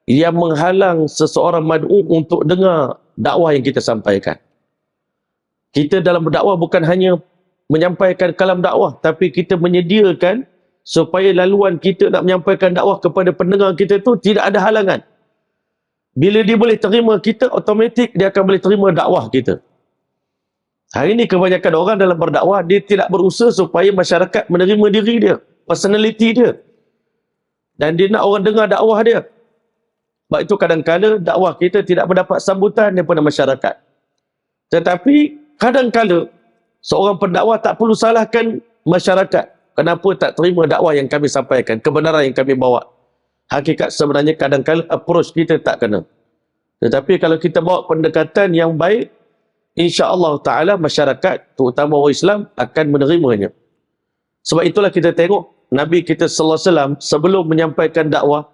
yang menghalang seseorang mad'u untuk dengar dakwah yang kita sampaikan. Kita dalam berdakwah bukan hanya menyampaikan kalam dakwah, tapi kita menyediakan supaya laluan kita nak menyampaikan dakwah kepada pendengar kita tu tidak ada halangan. Bila dia boleh terima kita, automatik dia akan boleh terima dakwah kita. Hari ini kebanyakan orang dalam berdakwah, dia tidak berusaha supaya masyarakat menerima diri dia, personality dia. Dan dia nak orang dengar dakwah dia. Sebab itu kadang-kadang dakwah kita tidak mendapat sambutan daripada masyarakat. Tetapi kadang-kadang seorang pendakwah tak perlu salahkan masyarakat. Kenapa tak terima dakwah yang kami sampaikan, kebenaran yang kami bawa. Hakikat sebenarnya kadang-kadang approach kita tak kena. Tetapi kalau kita bawa pendekatan yang baik, insya-Allah Ta'ala masyarakat, terutama orang Islam, akan menerimanya. Sebab itulah kita tengok Nabi kita sallallahu alaihi wasallam sebelum menyampaikan dakwah,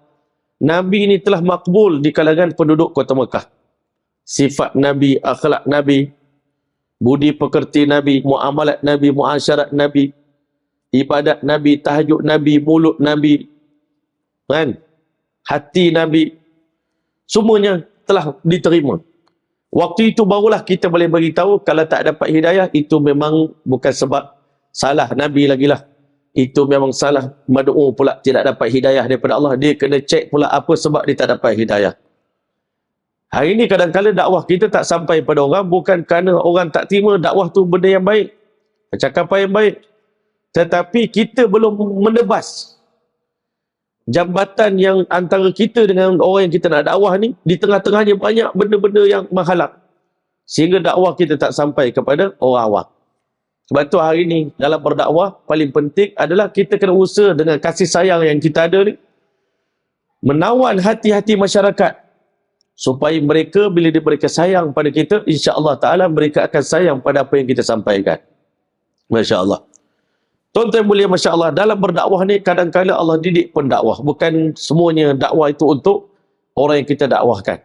Nabi ini telah makbul di kalangan penduduk kota Mekah. Sifat Nabi, akhlak Nabi, budi pekerti Nabi, muamalat Nabi, muasyarat Nabi, ibadat Nabi, tahajud Nabi, mulut Nabi, kan? Hati Nabi, semuanya telah diterima. Waktu itu barulah kita boleh beritahu kalau tak dapat hidayah, itu memang bukan sebab salah Nabi lagi lah. Itu memang salah mad'u pula tidak dapat hidayah daripada Allah. Dia kena cek pula apa sebab dia tak dapat hidayah. Hari ini kadang-kadang dakwah kita tak sampai pada orang bukan kerana orang tak terima dakwah tu benda yang baik, percakapan yang baik. Tetapi kita belum menebas jambatan yang antara kita dengan orang yang kita nak dakwah ni, di tengah-tengahnya banyak benda-benda yang menghalang. Sehingga dakwah kita tak sampai kepada orang awam. Sebab tu hari ni dalam berdakwah paling penting adalah kita kena usaha dengan kasih sayang yang kita ada ni, menawan hati-hati masyarakat supaya mereka bila mereka sayang pada kita, insya-Allah Ta'ala mereka akan sayang pada apa yang kita sampaikan. Masya Allah. Tuan-tuan mulia, Masya Allah, dalam berdakwah ni kadang-kadang Allah didik pendakwah. Bukan semuanya dakwah itu untuk orang yang kita dakwahkan.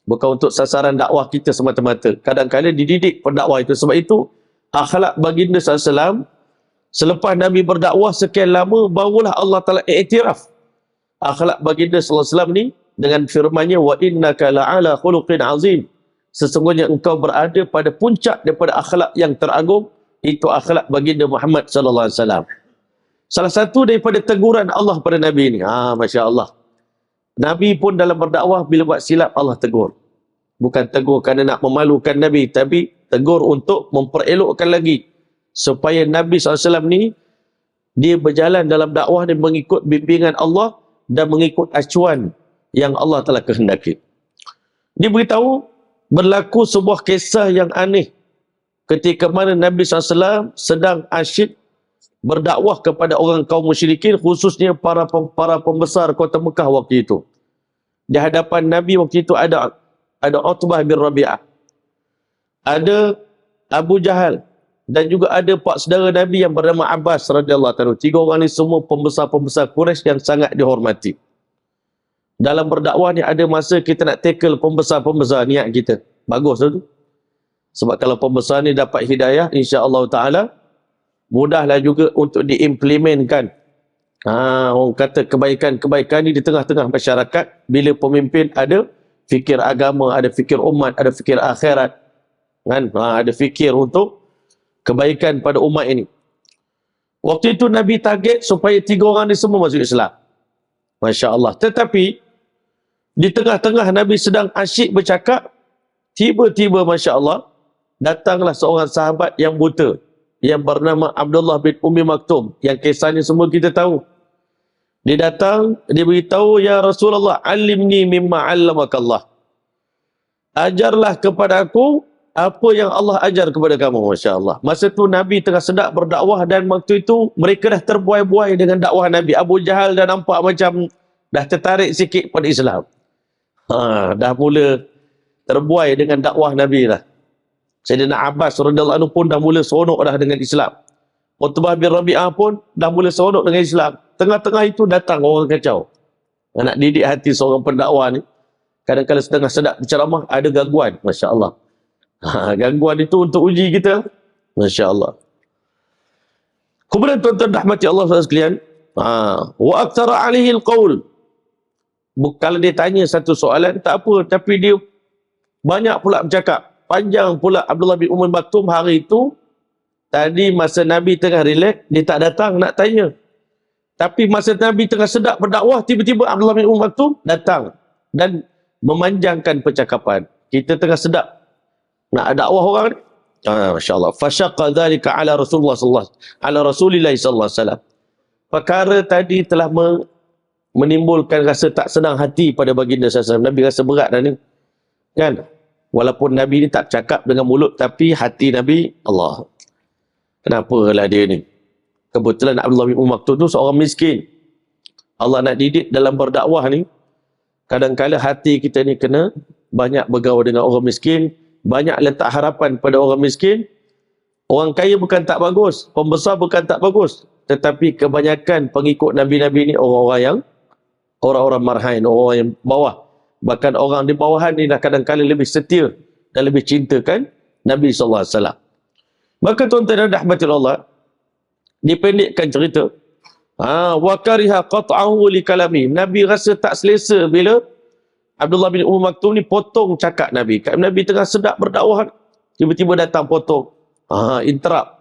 Bukan untuk sasaran dakwah kita semata-mata. Kadang-kadang dididik pendakwah itu. Sebab itu akhlak baginda SAW, selepas Nabi berdakwah sekian lama, barulah Allah Ta'ala iktiraf akhlak baginda SAW ni dengan firman-Nya, wa innaka la'ala khuluqin azim. Sesungguhnya engkau berada pada puncak daripada akhlak yang teragung, itu akhlak baginda Muhammad sallallahu alaihi wasallam. Salah satu daripada teguran Allah pada Nabi ini, Masya Allah. Nabi pun dalam berdakwah bila buat silap Allah tegur. Bukan tegur kerana nak memalukan Nabi, tapi tegur untuk memperelokkan lagi supaya Nabi SAW ni Dia berjalan dalam dakwah dan mengikut bimbingan Allah dan mengikut acuan yang Allah telah kehendaki. Dia beritahu berlaku sebuah kisah yang aneh ketika mana Nabi SAW sedang asyik berdakwah kepada orang kaum musyrikin, khususnya para pembesar kota Mekah waktu itu. Di hadapan Nabi waktu itu ada Utbah bin Rabi'ah, ada Abu Jahal, dan juga ada pak saudara Nabi yang bernama Abbas radhiyallahu anhu. Tiga orang ni semua pembesar-pembesar Quraisy yang sangat dihormati. Dalam berdakwah ni ada masa kita nak tackle pembesar-pembesar niat kita. Bagus tu. Sebab kalau pembesar ni dapat hidayah, insya-Allah taala mudahlah juga untuk diimplementkan. Orang kata kebaikan-kebaikan ni di tengah-tengah masyarakat bila pemimpin ada fikir agama, ada fikir umat, ada fikir akhirat, kan? Ada fikir untuk kebaikan pada umat ini. Waktu itu Nabi target supaya tiga orang ni semua masuk Islam. Masya Allah. Tetapi di tengah-tengah Nabi sedang asyik bercakap, tiba-tiba Masya Allah datanglah seorang sahabat yang buta yang bernama Abdullah bin Ummi Maktum, yang kisahnya semua kita tahu. Dia datang, dia beritahu, "Ya Rasulullah, alimni mimma 'allamakallah." Ajarlah kepada aku apa yang Allah ajar kepada kamu. Masya Allah. Masa tu Nabi tengah sedap berdakwah dan waktu itu mereka dah terbuai-buai dengan dakwah Nabi. Abu Jahal dah nampak macam dah tertarik sikit pada Islam. Dah mula terbuai dengan dakwah Nabi lah. Sayyidina Abbas radhiyallahu anhu pun dah mula seronok dah dengan Islam. Utbah bin Rabi'ah pun dah mula seronok dengan Islam. Tengah-tengah itu datang orang kacau. Nak didik hati seorang pendakwah ni. Kadang-kadang setengah sedap berceramah ada gangguan. Masya Allah. Gangguan itu untuk uji kita. Masya Allah. Kemudian tuan-tuan rahmati Allah sekalian. Wa aktsara alaihi alqaul. Kalau dia tanya satu soalan tak apa, tapi dia banyak pula bercakap. Panjang pula Abdullah bin Ummi Maktum hari itu. Tadi masa Nabi tengah relax, dia tak datang nak tanya. Tapi masa Nabi tengah sedap berdakwah, tiba-tiba Abdullah bin Ummi Maktum datang dan memanjangkan percakapan. Kita tengah sedap nak dakwah orang ni. Masya Allah. Fashaqqa dzalika ala Rasulullah sallallahu alaihi wasallam. Perkara tadi telah menimbulkan rasa tak senang hati pada baginda sallallahu. Nabi rasa berat dah ni. Kan? Walaupun Nabi ni tak cakap dengan mulut, tapi hati Nabi, Allah. Kenapalah dia ni? Kebetulan Abdullah bin Ummi Maktum tu seorang miskin. Allah nak didik dalam berdakwah ni. Kadang-kadang hati kita ni kena banyak bergaul dengan orang miskin, banyak letak harapan pada orang miskin. Orang kaya bukan tak bagus, pembesar bukan tak bagus, tetapi kebanyakan pengikut Nabi-Nabi ni orang-orang marhain, orang yang bawah. Bahkan orang di bawahan ni dah kadang-kadang lebih setia dan lebih cintakan Nabi SAW. Maka tuan-tuan dan rahmati Allah, dipendekkan cerita, wa kariha qat'ahu li kalami. Nabi rasa tak selesa bila Abdullah bin Ummi Maktum ni potong cakap Nabi. Nabi tengah sedap berdakwah, tiba-tiba datang potong. Interrupt,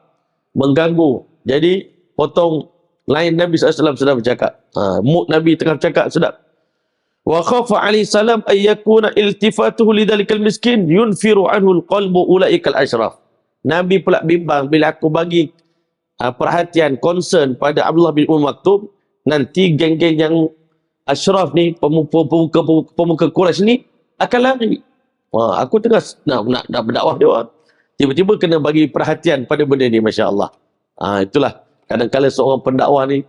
mengganggu. Jadi potong lain Nabi SAW sedang bercakap. Mood Nabi tengah bercakap sedap. Wa khafa alaihi salam ay yakuna iltifatuhu lidzalikal miskin yunfiru anhu alqalbu ulaikal ashraf. Nabi pula bimbang bila aku bagi perhatian, concern pada Abdullah bin Ummi Maktum, nanti geng-geng yang ashraf ni, pemuka Quraisy ni akan lari. Aku tengah nak berdakwah dia orang. Tiba-tiba kena bagi perhatian pada benda ni, Masya Allah. Itulah kadang-kadang seorang pendakwah ni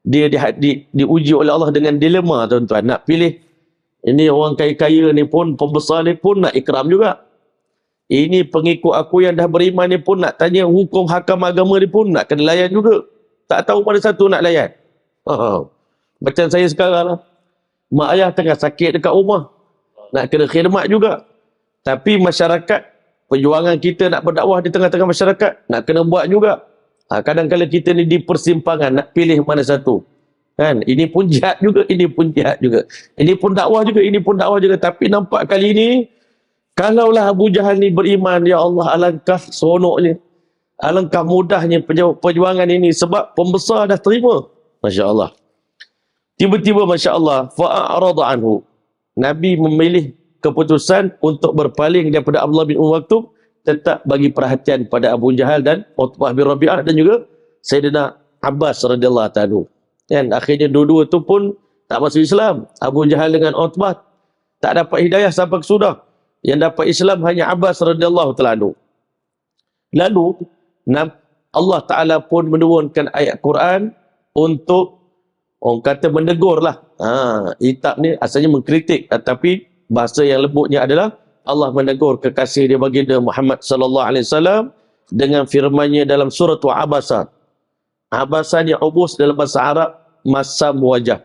dia diuji oleh Allah dengan dilema, tuan-tuan. Nak pilih, ini orang kaya-kaya ni pun, pembesar ni pun nak ikram juga. Ini pengikut aku yang dah beriman ni pun nak tanya hukum hakam agama ni pun nak kena layan juga. Tak tahu mana satu nak layan. Macam saya sekarang lah. Mak ayah tengah sakit dekat rumah. Nak kena khidmat juga. Tapi masyarakat, perjuangan kita nak berdakwah di tengah-tengah masyarakat, nak kena buat juga. Kadang-kadang kita ni di persimpangan, nak pilih mana satu. Kan? Ini pun jihad juga, ini pun jihad juga. Ini pun dakwah juga, ini pun dakwah juga. Tapi nampak kali ini, kalaulah Abu Jahal ni beriman, ya Allah, alangkah seronoknya. Alangkah mudahnya perjuangan ini. Sebab pembesar dah terima. Masya Allah. Tiba-tiba, Masya Allah, fa'arada anhu. Nabi memilih keputusan untuk berpaling daripada Abdullah bin Ummi Maktum, tetap bagi perhatian pada Abu Jahal dan Utbah bin Rabi'ah dan juga Sayyidina Abbas radhiyallahu ta'ala. Kan akhirnya dua-dua tu pun tak masuk Islam. Abu Jahal dengan Utbah tak dapat hidayah sampai ke sudah. Yang dapat Islam hanya Abbas radhiyallahu ta'ala. Lalu Allah Ta'ala pun menurunkan ayat Quran untuk orang kata menegur lah. Itab ni asalnya mengkritik, tapi bahasa yang lembutnya adalah Allah menegur kekasih dia baginda Muhammad sallallahu alaihi wasallam dengan firman-Nya dalam surah Abasa. Abasa ni ubus dalam bahasa Arab masam wajah.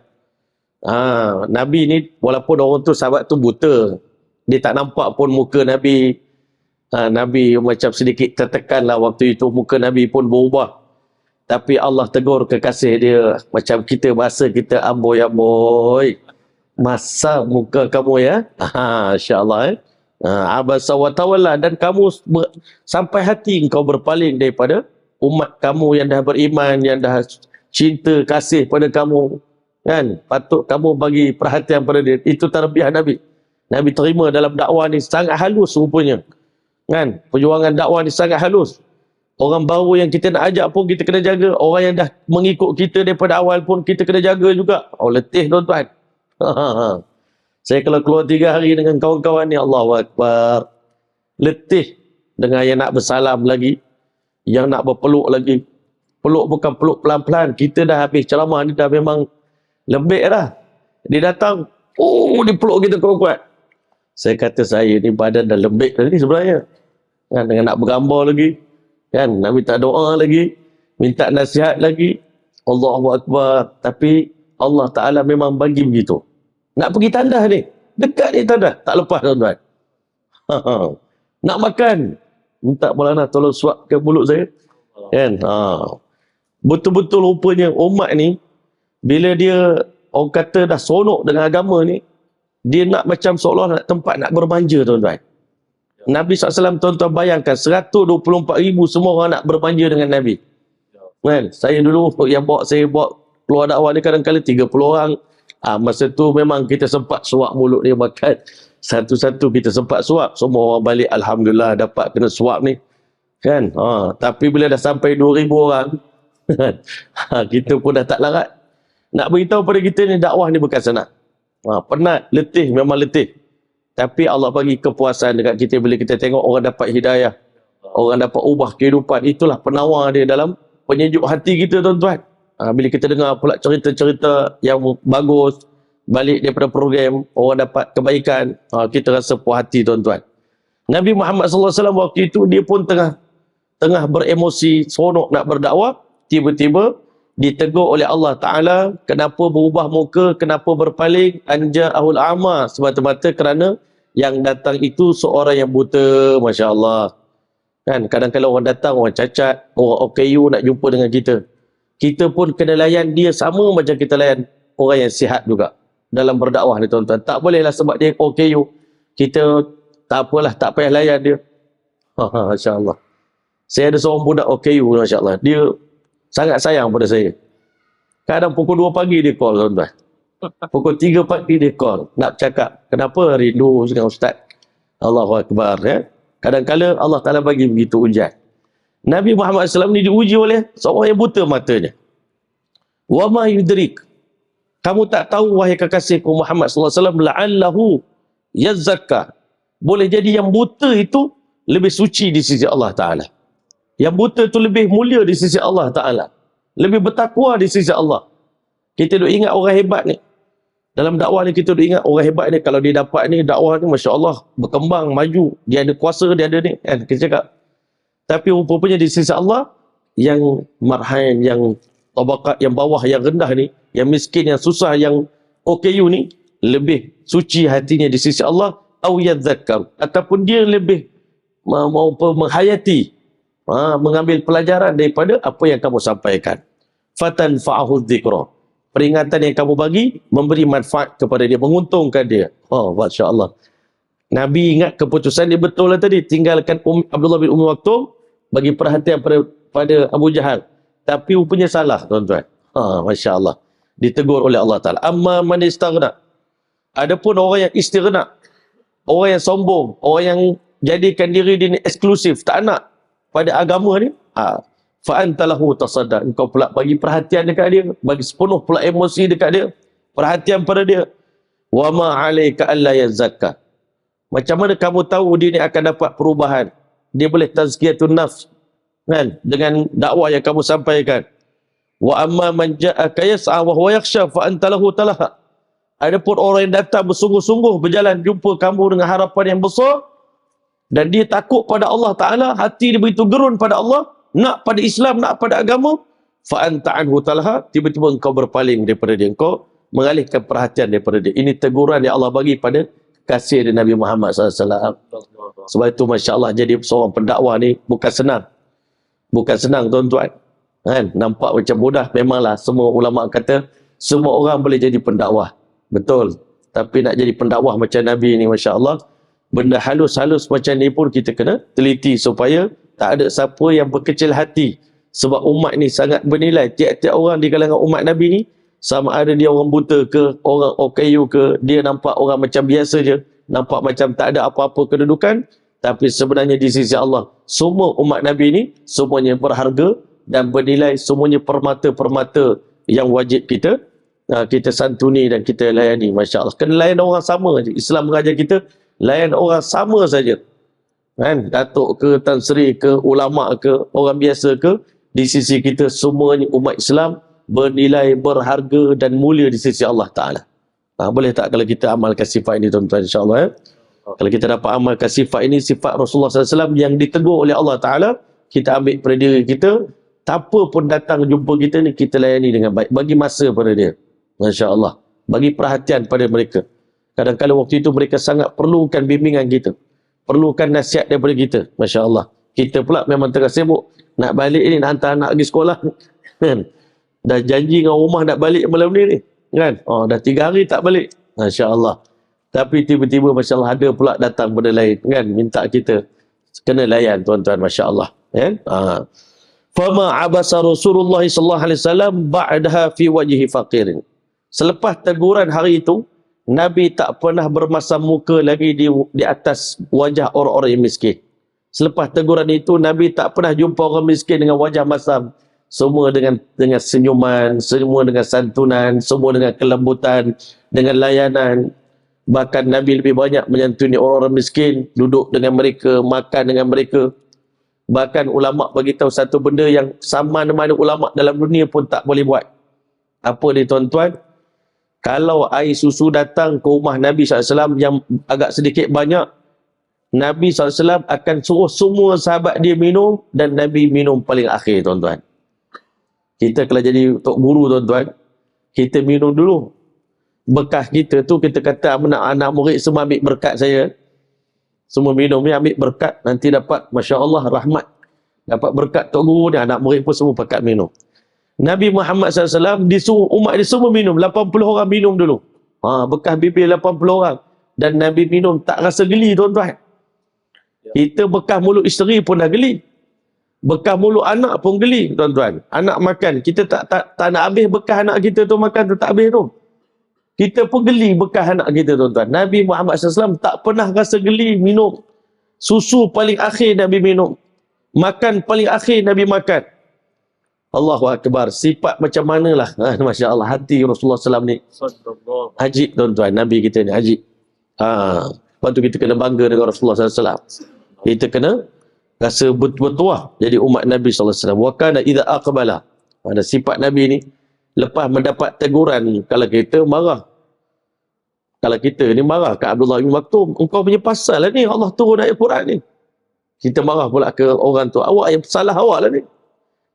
Nabi ni walaupun orang tu sahabat tu buta, dia tak nampak pun muka Nabi. Nabi macam sedikit tertekan lah waktu itu, muka Nabi pun berubah. Tapi Allah tegur kekasih dia, macam kita bahasa kita, amboi, masa muka kamu ya. InsyaAllah abasa wa tawalla, dan kamu sampai hati engkau berpaling daripada umat kamu yang dah beriman, yang dah cinta kasih pada kamu. Kan? Patut kamu bagi perhatian pada dia. Itu tarbiyah Nabi. Nabi terima dalam dakwah ni sangat halus rupanya. Kan? Perjuangan dakwah ni sangat halus. Orang baru yang kita nak ajak pun kita kena jaga. Orang yang dah mengikut kita daripada awal pun kita kena jaga juga. Letih tuan-tuan. Saya kalau keluar 3 hari dengan kawan-kawan ni, Allahu Akbar. Letih dengan yang nak bersalam lagi, yang nak berpeluk lagi. Peluk bukan peluk pelan-pelan. Kita dah habis ceramah ni dah memang lembik dah. Dia datang, dia peluk kita kuat-kuat. Saya kata saya ni badan dah lembik tadi sebenarnya. Kan, dengan nak bergambar lagi. Kan, nak minta doa lagi. Minta nasihat lagi. Allahu Akbar. Tapi Allah Ta'ala memang bagi begitu. Nak pergi tandas ni. Dekat ni tandas. Tak lepas tuan-tuan. Nak makan. Minta Maulana tolong suapkan mulut saya. Kan? Betul-betul rupanya umat ni, bila dia orang kata dah sonok dengan agama ni, dia nak macam seolah nak tempat nak bermanja tuan-tuan. Nabi SAW, tuan-tuan bayangkan 124,000 semua orang nak bermanja dengan Nabi. Kan? Saya dulu yang saya bawa keluar dakwah ni kadang-kadang 30 orang. Masa tu memang kita sempat suap mulut dia makan. Satu-satu kita sempat suap. Semua orang balik, alhamdulillah dapat kena suap ni. Kan? Tapi bila dah sampai 2,000 orang, kita pun dah tak larat. Nak beritahu pada kita ni dakwah ni bukan senang. Penat, letih, memang letih. Tapi Allah bagi kepuasan dekat kita bila kita tengok orang dapat hidayah. Orang dapat ubah kehidupan. Itulah penawar dia dalam penyejuk hati kita tuan-tuan. Bila kita dengar pula cerita-cerita yang bagus, balik daripada program, orang dapat kebaikan, kita rasa puas hati tuan-tuan. Nabi Muhammad SAW waktu itu, dia pun tengah beremosi, seronok nak berdakwah, tiba-tiba ditegur oleh Allah Ta'ala, kenapa berubah muka, kenapa berpaling, anja'ahul a'ma, semata-mata kerana yang datang itu seorang yang buta, Masya Allah. Kan, kadang-kadang orang datang, orang cacat, orang OKU nak jumpa dengan kita. Kita pun kena layan dia sama macam kita layan orang yang sihat juga. Dalam berdakwah ni tuan-tuan. Tak bolehlah sebab dia OKU, kita tak apalah, tak payah layan dia. Masya Allah. Saya ada seorang budak OKU, Masya Allah. Dia sangat sayang pada saya. Kadang pukul 2 pagi dia call tuan-tuan. Pukul 3 pagi dia call. Nak cakap, kenapa rindu dengan Ustaz? Allahu Akbar. Ya? Kadang-kadang Allah Ta'ala bagi begitu ujian. Nabi Muhammad SAW ni diuji oleh seorang yang buta matanya. Wa ma yudrik. Kamu tak tahu wahai kekasihku Muhammad SAW, la'allahu yazzakka. Boleh jadi yang buta itu lebih suci di sisi Allah Ta'ala. Yang buta itu lebih mulia di sisi Allah Ta'ala. Lebih bertakwa di sisi Allah. Kita duk ingat orang hebat ni. Dalam dakwah ni kita duk ingat orang hebat ni. Kalau dia dapat ni dakwah ni, Masya Allah, berkembang, maju. Dia ada kuasa, dia ada ni. Kan? Kita cakap. Tapi rupanya di sisi Allah, yang marhain, yang tabaqat, yang bawah, yang rendah ni, yang miskin, yang susah, yang OKU ni, lebih suci hatinya di sisi Allah, au yadzakkar, ataupun dia lebih menghayati, mengambil pelajaran daripada apa yang kamu sampaikan. Fatan fa'ahu dzikra. Peringatan yang kamu bagi memberi manfaat kepada dia, menguntungkan dia. Masya Allah. Nabi ingat keputusan dia betul lah tadi, tinggalkan Abdullah bin Ummi Maktum, bagi perhatian pada Abu Jahal. Tapi rupanya salah tuan-tuan. Masya Allah. Ditegur oleh Allah Ta'ala. Amma man istaghna. Adapun orang yang istighna, orang yang sombong, orang yang jadikan diri dia ni eksklusif, tak nak pada agama ni, fa anta lahu tasaddaq, engkau pula bagi perhatian dekat dia, bagi sepenuh pula emosi dekat dia, perhatian pada dia. Wa ma 'alaika alla yazakka, macam mana kamu tahu dia ni akan dapat perubahan, dia boleh tazkiyatun nafs kan dengan dakwah yang kamu sampaikan. Wa amma man ja'aka yas'a wa huwa yakhsha fa anta lahu talaha, adapun orang yang datang bersungguh-sungguh berjalan jumpa kamu dengan harapan yang besar dan dia takut pada Allah Ta'ala, hati dia begitu gerun pada Allah, nak pada Islam, nak pada agama, fa anta anhu talaha, tiba-tiba engkau berpaling daripada dia, engkau mengalihkan perhatian daripada dia. Ini teguran yang Allah bagi pada kasih Nabi Muhammad SAW. Sebab itu Masya Allah, jadi seorang pendakwah ni bukan senang. Bukan senang tuan-tuan. Kan? Nampak macam mudah, memanglah semua ulama kata semua orang boleh jadi pendakwah. Betul. Tapi nak jadi pendakwah macam Nabi ni Masya Allah, benda halus-halus macam ni pun kita kena teliti supaya tak ada siapa yang berkecil hati. Sebab umat ni sangat bernilai. Tiap-tiap orang di kalangan umat Nabi ni, sama ada dia orang buta ke, orang OKU ke, dia nampak orang macam biasa je, nampak macam tak ada apa-apa kedudukan, tapi sebenarnya di sisi Allah, semua umat Nabi ni, semuanya berharga dan bernilai, semuanya permata-permata yang wajib kita santuni dan kita layani. Masya Allah. Kena layan orang sama je. Islam mengajar kita, layan orang sama saja. Kan? Datuk ke, Tan Sri ke, ulama ke, orang biasa ke, di sisi kita semuanya umat Islam bernilai, berharga dan mulia di sisi Allah Ta'ala. Boleh tak kalau kita amalkan sifat ini tuan-tuan, insyaAllah. Kalau kita dapat amalkan sifat ini, sifat Rasulullah SAW yang ditegur oleh Allah Ta'ala, kita ambil pada diri kita, siapa pun datang jumpa kita ni, kita layani dengan baik. Bagi masa pada dia. Masya Allah. Bagi perhatian pada mereka. Kadang-kadang waktu itu mereka sangat perlukan bimbingan kita. Perlukan nasihat daripada kita. Masya Allah. Kita pula memang tengah sibuk. Nak balik ni, nak hantar anak pergi sekolah. Dah janji dengan rumah nak balik malam ni. Kan? Dah 3 hari tak balik. Masya Allah. Tapi tiba-tiba Masya Allah ada pula datang benda lain. Kan? Minta kita kena layan tuan-tuan. Masya Allah. Kan? Fama abasa Rasulullah SAW ba'daha fi wajhi faqirin. Selepas teguran hari itu, Nabi tak pernah bermasam muka lagi di atas wajah orang-orang yang miskin. Selepas teguran itu, Nabi tak pernah jumpa orang miskin dengan wajah masam. Semua dengan senyuman, semua dengan santunan, semua dengan kelembutan, dengan layanan. Bahkan Nabi lebih banyak menyantuni orang-orang miskin, duduk dengan mereka, makan dengan mereka. Bahkan ulama bagi tahu satu benda yang sama mana ulama dalam dunia pun tak boleh buat. Apa dia tuan-tuan? Kalau air susu datang ke rumah Nabi SAW yang agak sedikit banyak, Nabi SAW akan suruh semua sahabat dia minum dan Nabi minum paling akhir tuan-tuan. Kita kalau jadi tok guru tuan-tuan, kita minum dulu. Bekas kita tu kita kata anak murid semua ambil berkat saya. Semua minum ni ambil berkat, nanti dapat Masya Allah rahmat. Dapat berkat tok guru ni, anak murid pun semua pakat minum. Nabi Muhammad SAW disuruh umat dia semua minum. 80 orang minum dulu. Bekas bibir 80 orang. Dan Nabi minum tak rasa geli tuan-tuan. Kita bekas mulut isteri pun dah geli. Bekas mulut anak pun geli tuan-tuan. Anak makan. Kita tak nak habis bekas anak kita tu makan tu tak habis tu. Kita pun geli bekas anak kita tuan-tuan. Nabi Muhammad SAW tak pernah rasa geli minum. Susu paling akhir Nabi minum. Makan paling akhir Nabi makan. Allahu Akbar. Sifat macam manalah. Masya Allah. Hati Rasulullah SAW ni. Ajib tuan-tuan. Nabi kita ni ajib. Lepas tu kita kena bangga dengan Rasulullah SAW. Kita kena rasa bertuah jadi umat Nabi SAW. Wa kana idza aqbala. Ada sifat Nabi ni. Lepas mendapat teguran, kalau kita marah. Kalau kita ni marah ke Abdullah bin Maktum. Engkau punya pasal lah ni. Allah turun ayat Quran ni. Kita marah pula ke orang tu. Awak yang salah awak lah ni.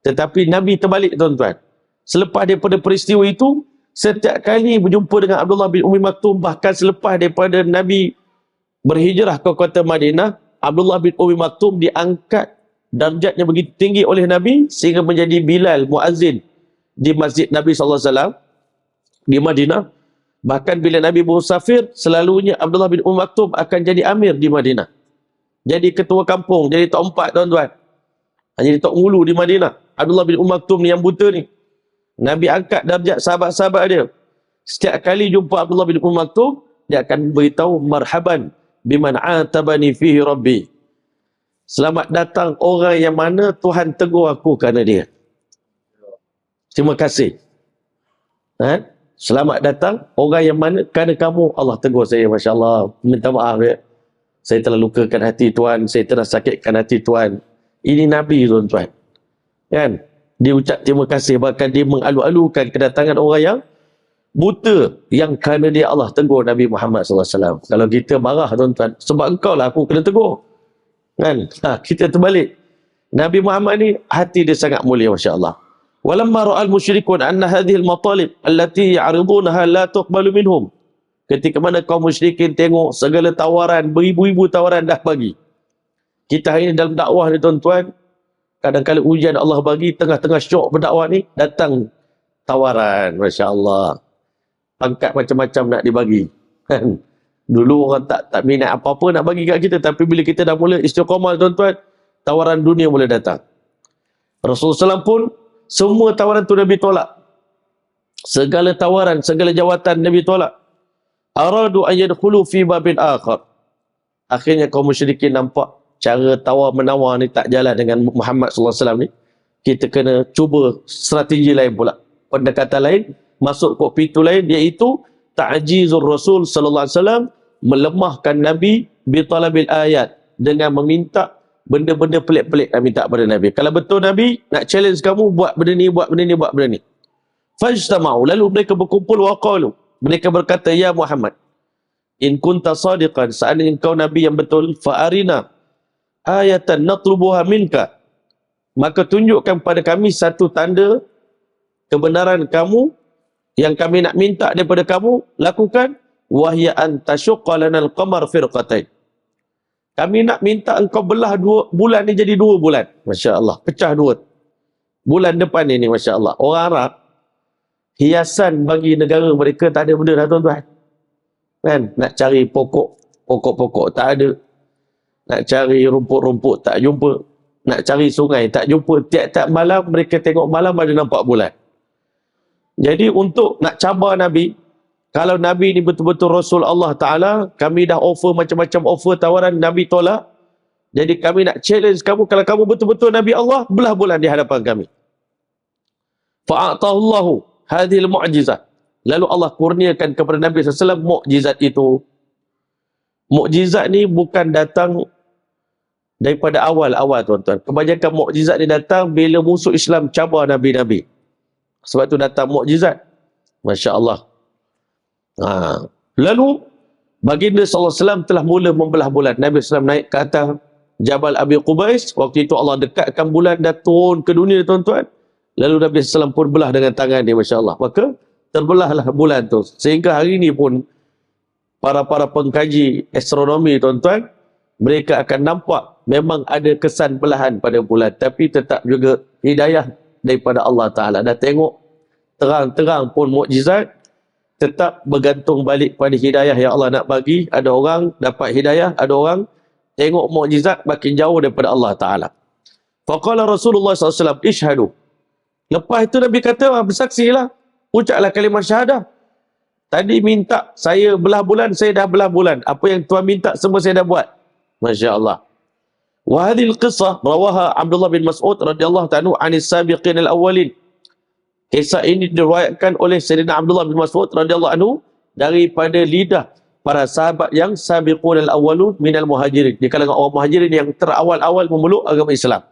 Tetapi Nabi terbalik tuan-tuan. Selepas daripada peristiwa itu, setiap kali berjumpa dengan Abdullah bin Umi Maktum, bahkan selepas daripada Nabi berhijrah ke kota Madinah, Abdullah bin Umi Maktum diangkat darjatnya begitu tinggi oleh Nabi sehingga menjadi Bilal muazzin di masjid Nabi SAW di Madinah. Bahkan bila Nabi bersafir, selalunya Abdullah bin Umi Maktum akan jadi amir di Madinah. Jadi ketua kampung, jadi tok 4 tuan-tuan. Jadi tok ngulu di Madinah. Abdullah bin Maktum ni yang buta ni. Nabi angkat darjat sahabat-sahabat dia. Setiap kali jumpa Abdullah bin Maktum, dia akan beritahu marhaban biman atabani fihi rabbi. Selamat datang orang yang mana Tuhan tegur aku kerana dia. Terima kasih. Selamat datang orang yang mana kerana kamu Allah tegur saya. Masya Allah. Minta maaf ya. Saya telah lukakan hati Tuhan. Saya telah sakitkan hati Tuhan. Ini Nabi tuan-tuan. Kan? Dia ucap terima kasih. Bahkan dia mengalu-alukan kedatangan orang yang buta. Yang kerana dia Allah tegur Nabi Muhammad SAW. Kalau kita marah tuan-tuan. Sebab engkau lah aku kena tegur. Kan? Kita terbalik. Nabi Muhammad ni hati dia sangat mulia, masya-Allah. Walamma ra'al musyrikun anna hadhihi al-matalib allati ya'ridunaha la tuqbalu minhum. Ketika mana kaum musyrikin tengok segala tawaran, beribu-ribu tawaran dah bagi. Kita hari ini dalam dakwah ni tuan-tuan, kadang-kadang ujian Allah bagi, tengah-tengah syok berdakwah ni, datang tawaran, masya-Allah. Pangkat macam-macam nak dibagi. Kan? Dulu orang tak minat apa-apa nak bagi kat kita. Tapi bila kita dah mula istiqamah tuan-tuan, tawaran dunia mula datang. Rasulullah SAW pun, semua tawaran tu Nabi tolak. Segala tawaran, segala jawatan Nabi tolak. Aradu an yadkhulu fi babin akhar. Akhirnya kaum musyrikin nampak cara tawar-menawar ni tak jalan dengan Muhammad SAW ni. Kita kena cuba strategi lain pula. Pendekatan lain, masuk kok pintu lain, iaitu ta'jizur Rasul sallallahu alaihi wasallam, melemahkan Nabi bi talabil ayat, dengan meminta benda-benda pelik-pelik nak minta pada Nabi. Kalau betul Nabi nak challenge kamu, buat benda ni, buat benda ni, buat benda ni. Fajtama'u, lalu mereka berkumpul wa qalu, mereka berkata, ya Muhammad, in kunta sadiqan, seandainya engkau Nabi yang betul, fa arina ayatan natlubuha minka, maka tunjukkan pada kami satu tanda kebenaran kamu yang kami nak minta daripada kamu, lakukan. Wahya an tasyuqqa lana al-qamar firqatain. Kami nak minta engkau belah bulan ni jadi 2 bulan. Masya Allah. Pecah 2. Bulan depan ini, Masya Allah. Orang Arab, hiasan bagi negara mereka tak ada benda dah tuan-tuan. Kan? Nak cari pokok-pokok tak ada. Nak cari rumput-rumput tak jumpa. Nak cari sungai tak jumpa. Tiap-tiap malam mereka tengok malam ada nampak bulan. Jadi untuk nak cabar Nabi, kalau Nabi ni betul-betul Rasul Allah Ta'ala, kami dah offer macam-macam offer tawaran, Nabi tolak. Jadi kami nak challenge kamu, kalau kamu betul-betul Nabi Allah, belah bulan di hadapan kami. Fa'atahullahu hadhil mu'jizat. Lalu Allah kurniakan kepada Nabi SAW mu'jizat itu. Mu'jizat ni bukan datang daripada awal-awal tuan-tuan. Kebanyakan mu'jizat ni datang bila musuh Islam cabar Nabi-Nabi. Sebab tu datang mukjizat. Masya Allah. Lalu baginda SAW telah mula membelah bulan. Nabi SAW naik ke atas Jabal Abi Qubais. Waktu itu Allah dekatkan bulan dah turun ke dunia tuan-tuan. Lalu Nabi SAW pun belah dengan tangan dia, Masya Allah. Maka terbelahlah bulan tu. Sehingga hari ini pun para pengkaji astronomi tuan-tuan, mereka akan nampak memang ada kesan belahan pada bulan. Tapi tetap juga hidayah daripada Allah Ta'ala. Dah tengok terang-terang pun mukjizat, tetap bergantung balik pada hidayah yang Allah nak bagi. Ada orang dapat hidayah, ada orang tengok mukjizat makin jauh daripada Allah Ta'ala. Faqala Rasulullah SAW, ishadu. Lepas itu Nabi kata, bersaksilah, ucaplah kalimah syahadah. Tadi minta saya belah bulan, saya dah belah bulan. Apa yang Tuhan minta semua saya dah buat. Masya Allah. Wa hadhil qissah rawaha Abdullah bin Mas'ud radhiyallahu ta'ala anis sabiqin al-awwalin. Kisah ini diriwayatkan oleh Sayyidina Abdullah bin Mas'ud radhiyallahu anhu daripada lidah para sahabat yang sabiqun al-awwalun minal muhajirin. Di kalangan orang muhajirin yang terawal-awal memeluk agama Islam.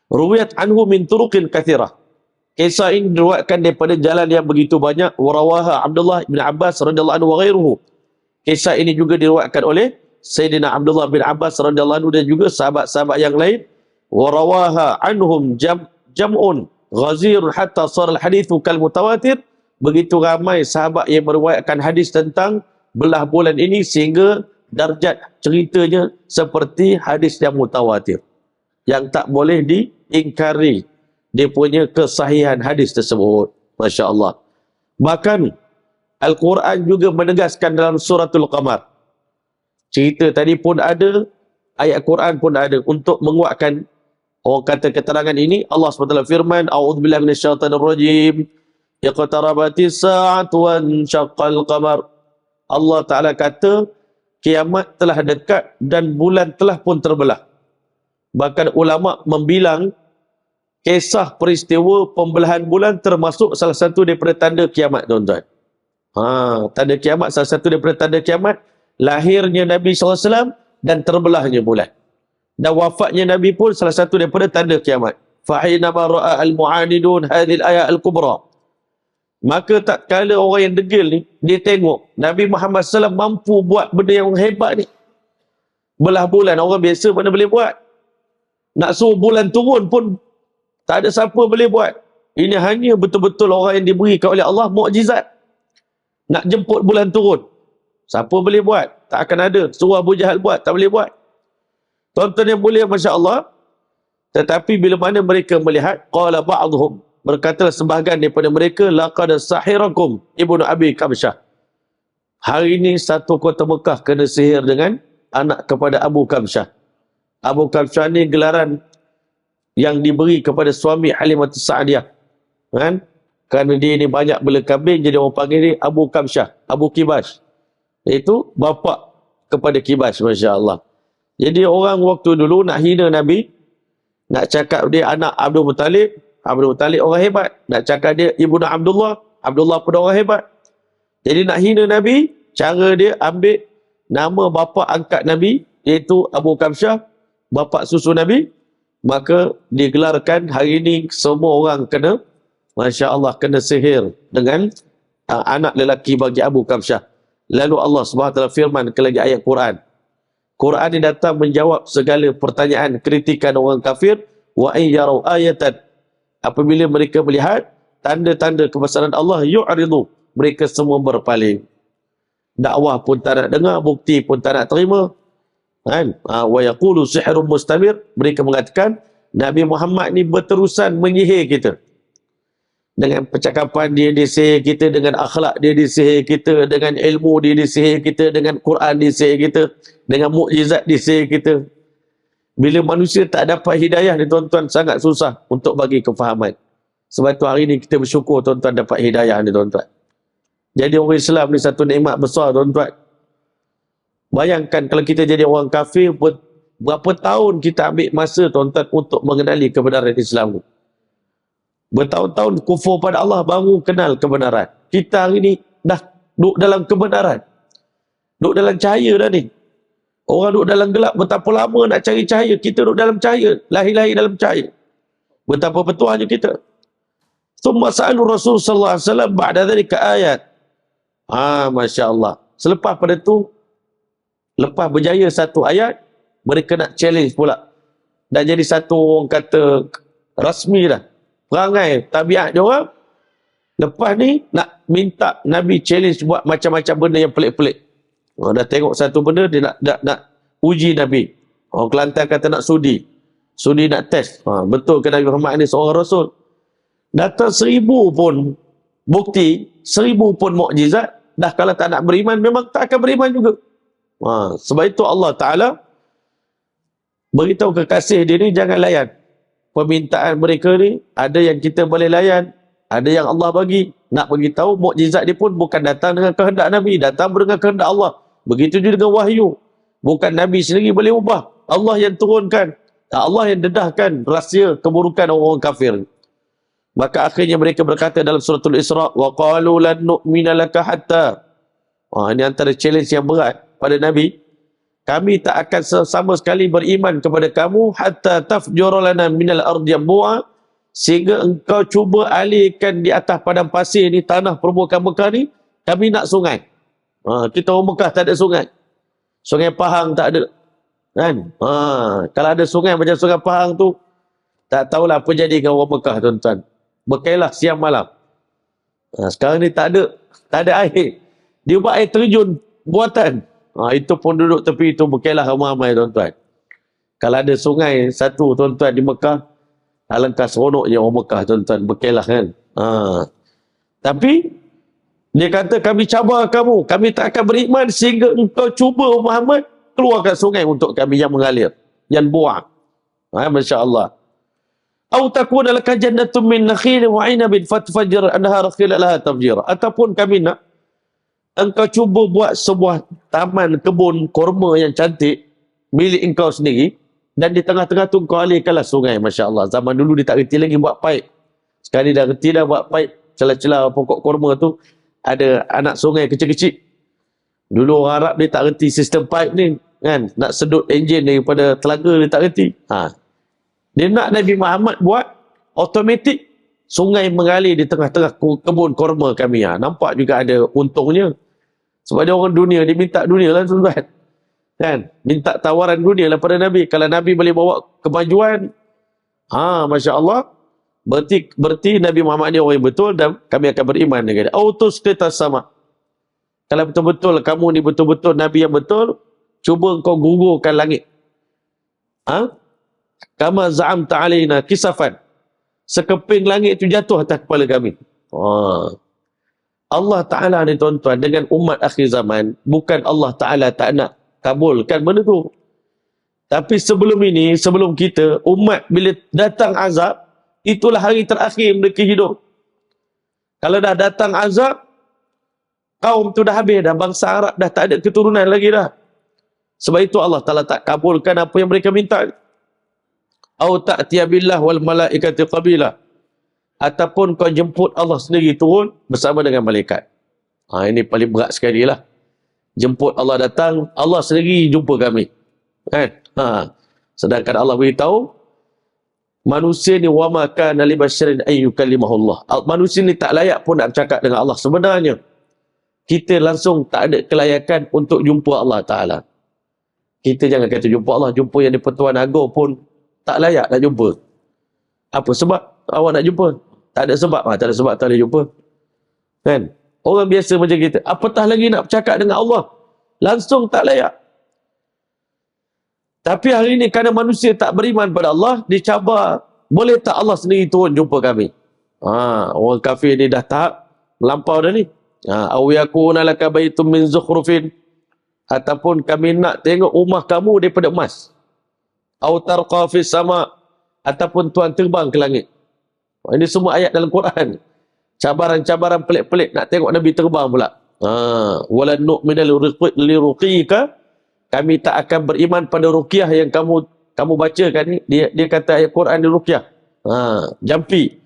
Ruwiyat anhu min turuqin katsirah. Kisah ini diriwayatkan daripada jalan yang begitu banyak. Wa rawaha Abdullah bin Abbas radhiyallahu anhu wa ghairuhu. Kisah ini juga diriwayatkan oleh Sayyidina Abdullah bin Abbas radhiyallahu anhu dan juga sahabat-sahabat yang lain. Wa rawaha anhum jam'un ghazir hatta sar al-hadithu kal mutawatir. Begitu ramai sahabat yang meriwayatkan hadis tentang belah bulan ini sehingga darjat ceritanya seperti hadis yang mutawatir. Yang tak boleh diingkari dia punya kesahihan hadis tersebut. Masya Allah. Bahkan Al-Quran juga menegaskan dalam suratul Qamar. Cerita tadi pun ada, ayat Quran pun ada untuk menguatkan orang kata keterangan ini. Allah SWT firman, A'udzubillahi minasyaitanirrajim. Iqtarabatis sa'atu wa insyaqqal qamar. Allah Ta'ala kata, kiamat telah dekat dan bulan telah pun terbelah. Bahkan ulama membilang kisah peristiwa pembelahan bulan termasuk salah satu daripada tanda kiamat, tuan-tuan. Tanda kiamat, salah satu daripada tanda kiamat, lahirnya Nabi SAW dan terbelahnya bulan. Dan wafatnya Nabi pun salah satu daripada tanda kiamat. Fahinama ra'a al-mu'anidun hadhil ayat al-kubra. Maka tak kala orang yang degil ni, dia tengok Nabi Muhammad SAW mampu buat benda yang hebat ni. Belah bulan, orang biasa mana boleh buat. Nak suruh bulan turun pun tak ada siapa boleh buat. Ini hanya betul-betul orang yang diberikan oleh Allah mukjizat. Nak jemput bulan turun, siapa boleh buat? Tak akan ada. Suruh Abu Jahal buat, tak boleh buat. Tuan-tuan yang mulia, Masya Allah. Tetapi bila mana mereka melihat, qala ba'dhum, berkatalah sebahagian daripada mereka, laqad sahirakum Ibnu Abi Kamsyah. Hari ini satu kota Mekah kena sihir dengan anak kepada Abu Kamsyah. Abu Kamsyah ni gelaran yang diberi kepada suami Halimatus Sa'diyah. Kan? Kerana dia ni banyak bela kambing, jadi orang panggil dia Abu Kamsyah, Abu Kibash. Itu bapa kepada Kibash, Masya Allah. Jadi orang waktu dulu nak hina Nabi, nak cakap dia anak Abdul Muttalib, Abdul Muttalib orang hebat. Nak cakap dia Ibnu Abdullah, Abdullah pun orang hebat. Jadi nak hina Nabi, cara dia ambil nama bapa angkat Nabi, iaitu Abu Kamsyah, bapa susu Nabi. Maka digelarkan hari ini semua orang kena, Masya Allah, kena sihir dengan anak lelaki bagi Abu Kamsyah. Lalu Allah SWT firman ke lagi ayat Quran. Quran ini datang menjawab segala pertanyaan kritikan orang kafir. Wa in yarau ayatan, apabila mereka melihat tanda-tanda kebesaran Allah, yu'ridu, mereka semua berpaling. Dakwah pun tak nak dengar, bukti pun tak nak terima. Kan? Wa yaqulu sihrun mustamir, mereka mengatakan Nabi Muhammad ni berterusan menyihir kita. Dengan percakapan dia disihir kita, dengan akhlak dia disihir kita, dengan ilmu dia disihir kita, dengan Quran disihir kita, dengan mukjizat disihir kita. Bila manusia tak dapat hidayah ni, tuan-tuan, sangat susah untuk bagi kefahaman. Sebab tu hari ni kita bersyukur, tuan-tuan, dapat hidayah ni, tuan-tuan. Jadi orang Islam ni satu nikmat besar, tuan-tuan. Bayangkan kalau kita jadi orang kafir, berapa tahun kita ambil masa, tuan-tuan, untuk mengenali kebenaran Islam. Bertahun-tahun kufur pada Allah baru kenal kebenaran. Kita hari ni dah duduk dalam kebenaran. Duduk dalam cahaya dah ni. Orang duduk dalam gelap, betapa lama nak cari cahaya. Kita duduk dalam cahaya, lahir-lahir dalam cahaya. Betapa petuahnya kita. Thumma sa'alu Rasul sallallahu alaihi wasallam ba'da dhalika ayat. Masya Allah. Selepas pada tu, lepas berjaya satu ayat, mereka nak challenge pula. Dah jadi satu, orang kata, rasmi dah. Perangai, tabiat dia orang. Lepas ni, nak minta Nabi challenge buat macam-macam benda yang pelik-pelik. Dah tengok satu benda, dia nak uji Nabi. Orang Kelantan kata nak sudi. Sudi nak test. Betul ke Nabi Muhammad ni seorang Rasul? Datang 1000 pun bukti, 1000 pun mukjizat. Dah kalau tak nak beriman, memang tak akan beriman juga. Sebab itu Allah Ta'ala beritahu kekasih dia ni, jangan layan permintaan mereka ni. Ada yang kita boleh layan, ada yang Allah bagi. Nak beritahu mukjizat dia pun bukan datang dengan kehendak Nabi, datang dengan kehendak Allah. Begitu juga dengan wahyu. Bukan Nabi sendiri boleh ubah, Allah yang turunkan, Allah yang dedahkan rahsia keburukan orang-orang kafir. Maka akhirnya mereka berkata dalam suratul Isra, wa qalu lan nu'mina laka hatta. Ini antara challenge yang berat pada Nabi. Kami tak akan sama sekali beriman kepada kamu hatta tafjura lana minal ardi yanbu'a, sehingga engkau cuba alihkan di atas padang pasir ni, tanah permukaan Mekah ni, kami nak sungai. Kita orang Mekah tak ada sungai. Sungai Pahang tak ada. Kan? Kalau ada sungai macam sungai Pahang tu, tak tahulah apa jadi dengan orang Mekah, tuan-tuan. Berkailah siang malam. Sekarang ni tak ada air. Dia buat air terjun buatan. Itu pun duduk tepi itu berkailah ramai-ramai, tuan-tuan. Kalau ada sungai satu, tuan-tuan, di Mekah, alangkah seronoknya orang Mekah, tuan-tuan, berkailah kan. Tapi dia kata kami cabar kamu, kami tak akan beriman sehingga engkau cuba Muhammad keluarkan sungai untuk kami yang mengalir, yang buang. Masya Allah. Au takuna laka jannatun min nakhilin wa 'inabin fatfajjir anhara khilalaha tafjira. Ataupun kami nak engkau cuba buat sebuah taman kebun kurma yang cantik milik engkau sendiri, Dan di tengah-tengah tu kau alirkanlah sungai. Masya Allah. Zaman dulu dia tak reti lagi buat paip. Sekali dah reti dah buat paip. Celah-celah pokok kurma tu ada anak sungai kecil-kecil. Dulu orang Arab dia tak reti sistem paip ni. Kan? Nak sedut enjin daripada telaga dia tak reti. Dia nak Nabi Muhammad buat automatik sungai mengalir di tengah-tengah kebun kurma kami. Nampak juga ada untungnya. Sebab dia orang dunia, dia minta dunia lah tuan-tuan. Kan? Minta tawaran dunia lah pada Nabi. Kalau Nabi boleh bawa kemajuan, Masya Allah, berarti Nabi Muhammad ni orang yang betul dan kami akan beriman dengan dia. Autus kita sama. Kalau betul-betul kamu ni betul-betul Nabi yang betul, cuba engkau gugurkan langit. Kama za'amta alaina kisafan. Sekeping langit itu jatuh atas kepala kami. Allah Ta'ala ni tuan-tuan, dengan umat akhir zaman, bukan Allah Ta'ala tak nak kabulkan benda tu. Tapi sebelum ini, sebelum kita, umat bila datang azab, itulah hari terakhir mereka hidup. Kalau dah datang azab, kaum tu dah habis dah, bangsa Arab dah tak ada keturunan lagi dah. Sebab itu Allah Ta'ala tak kabulkan apa yang mereka minta. Au ta'tiya billah wal malaikati qabila. Ataupun kau jemput Allah sendiri turun bersama dengan malaikat. Ini paling berat sekali lah. Jemput Allah datang, Allah sendiri jumpa kami. Kan? Sedangkan Allah beritahu, manusia ni wa ma kana li basyarin ay yukallimahullah. Manusia ni tak layak pun nak bercakap dengan Allah. Sebenarnya kita langsung tak ada kelayakan untuk jumpa Allah Ta'ala. Kita jangan kata jumpa Allah, jumpa yang di-Pertuan Agong pun tak layak nak jumpa. Apa sebab awak nak jumpa? Tak ada sebab. Tak ada sebab tak boleh jumpa. Kan? Orang biasa macam kita. Apatah lagi nak bercakap dengan Allah. Langsung tak layak. Tapi hari ini kerana manusia tak beriman pada Allah, dicabar. Boleh tak Allah sendiri turun jumpa kami? Orang kafir ni dah tahap melampau dah ni. Aw yakuna laka baitum min zukhrufin. Ataupun kami nak tengok rumah kamu daripada emas. Aw tarqa fis sama. Ataupun Tuhan terbang ke langit. Ini semua ayat dalam Quran. Cabaran-cabaran pelik-pelik nak tengok Nabi terbang pula. Wala nu'mina liruqika. Kami tak akan beriman pada ruqyah yang kamu bacakan ni. Dia kata ayat Quran di ruqyah. Jampi.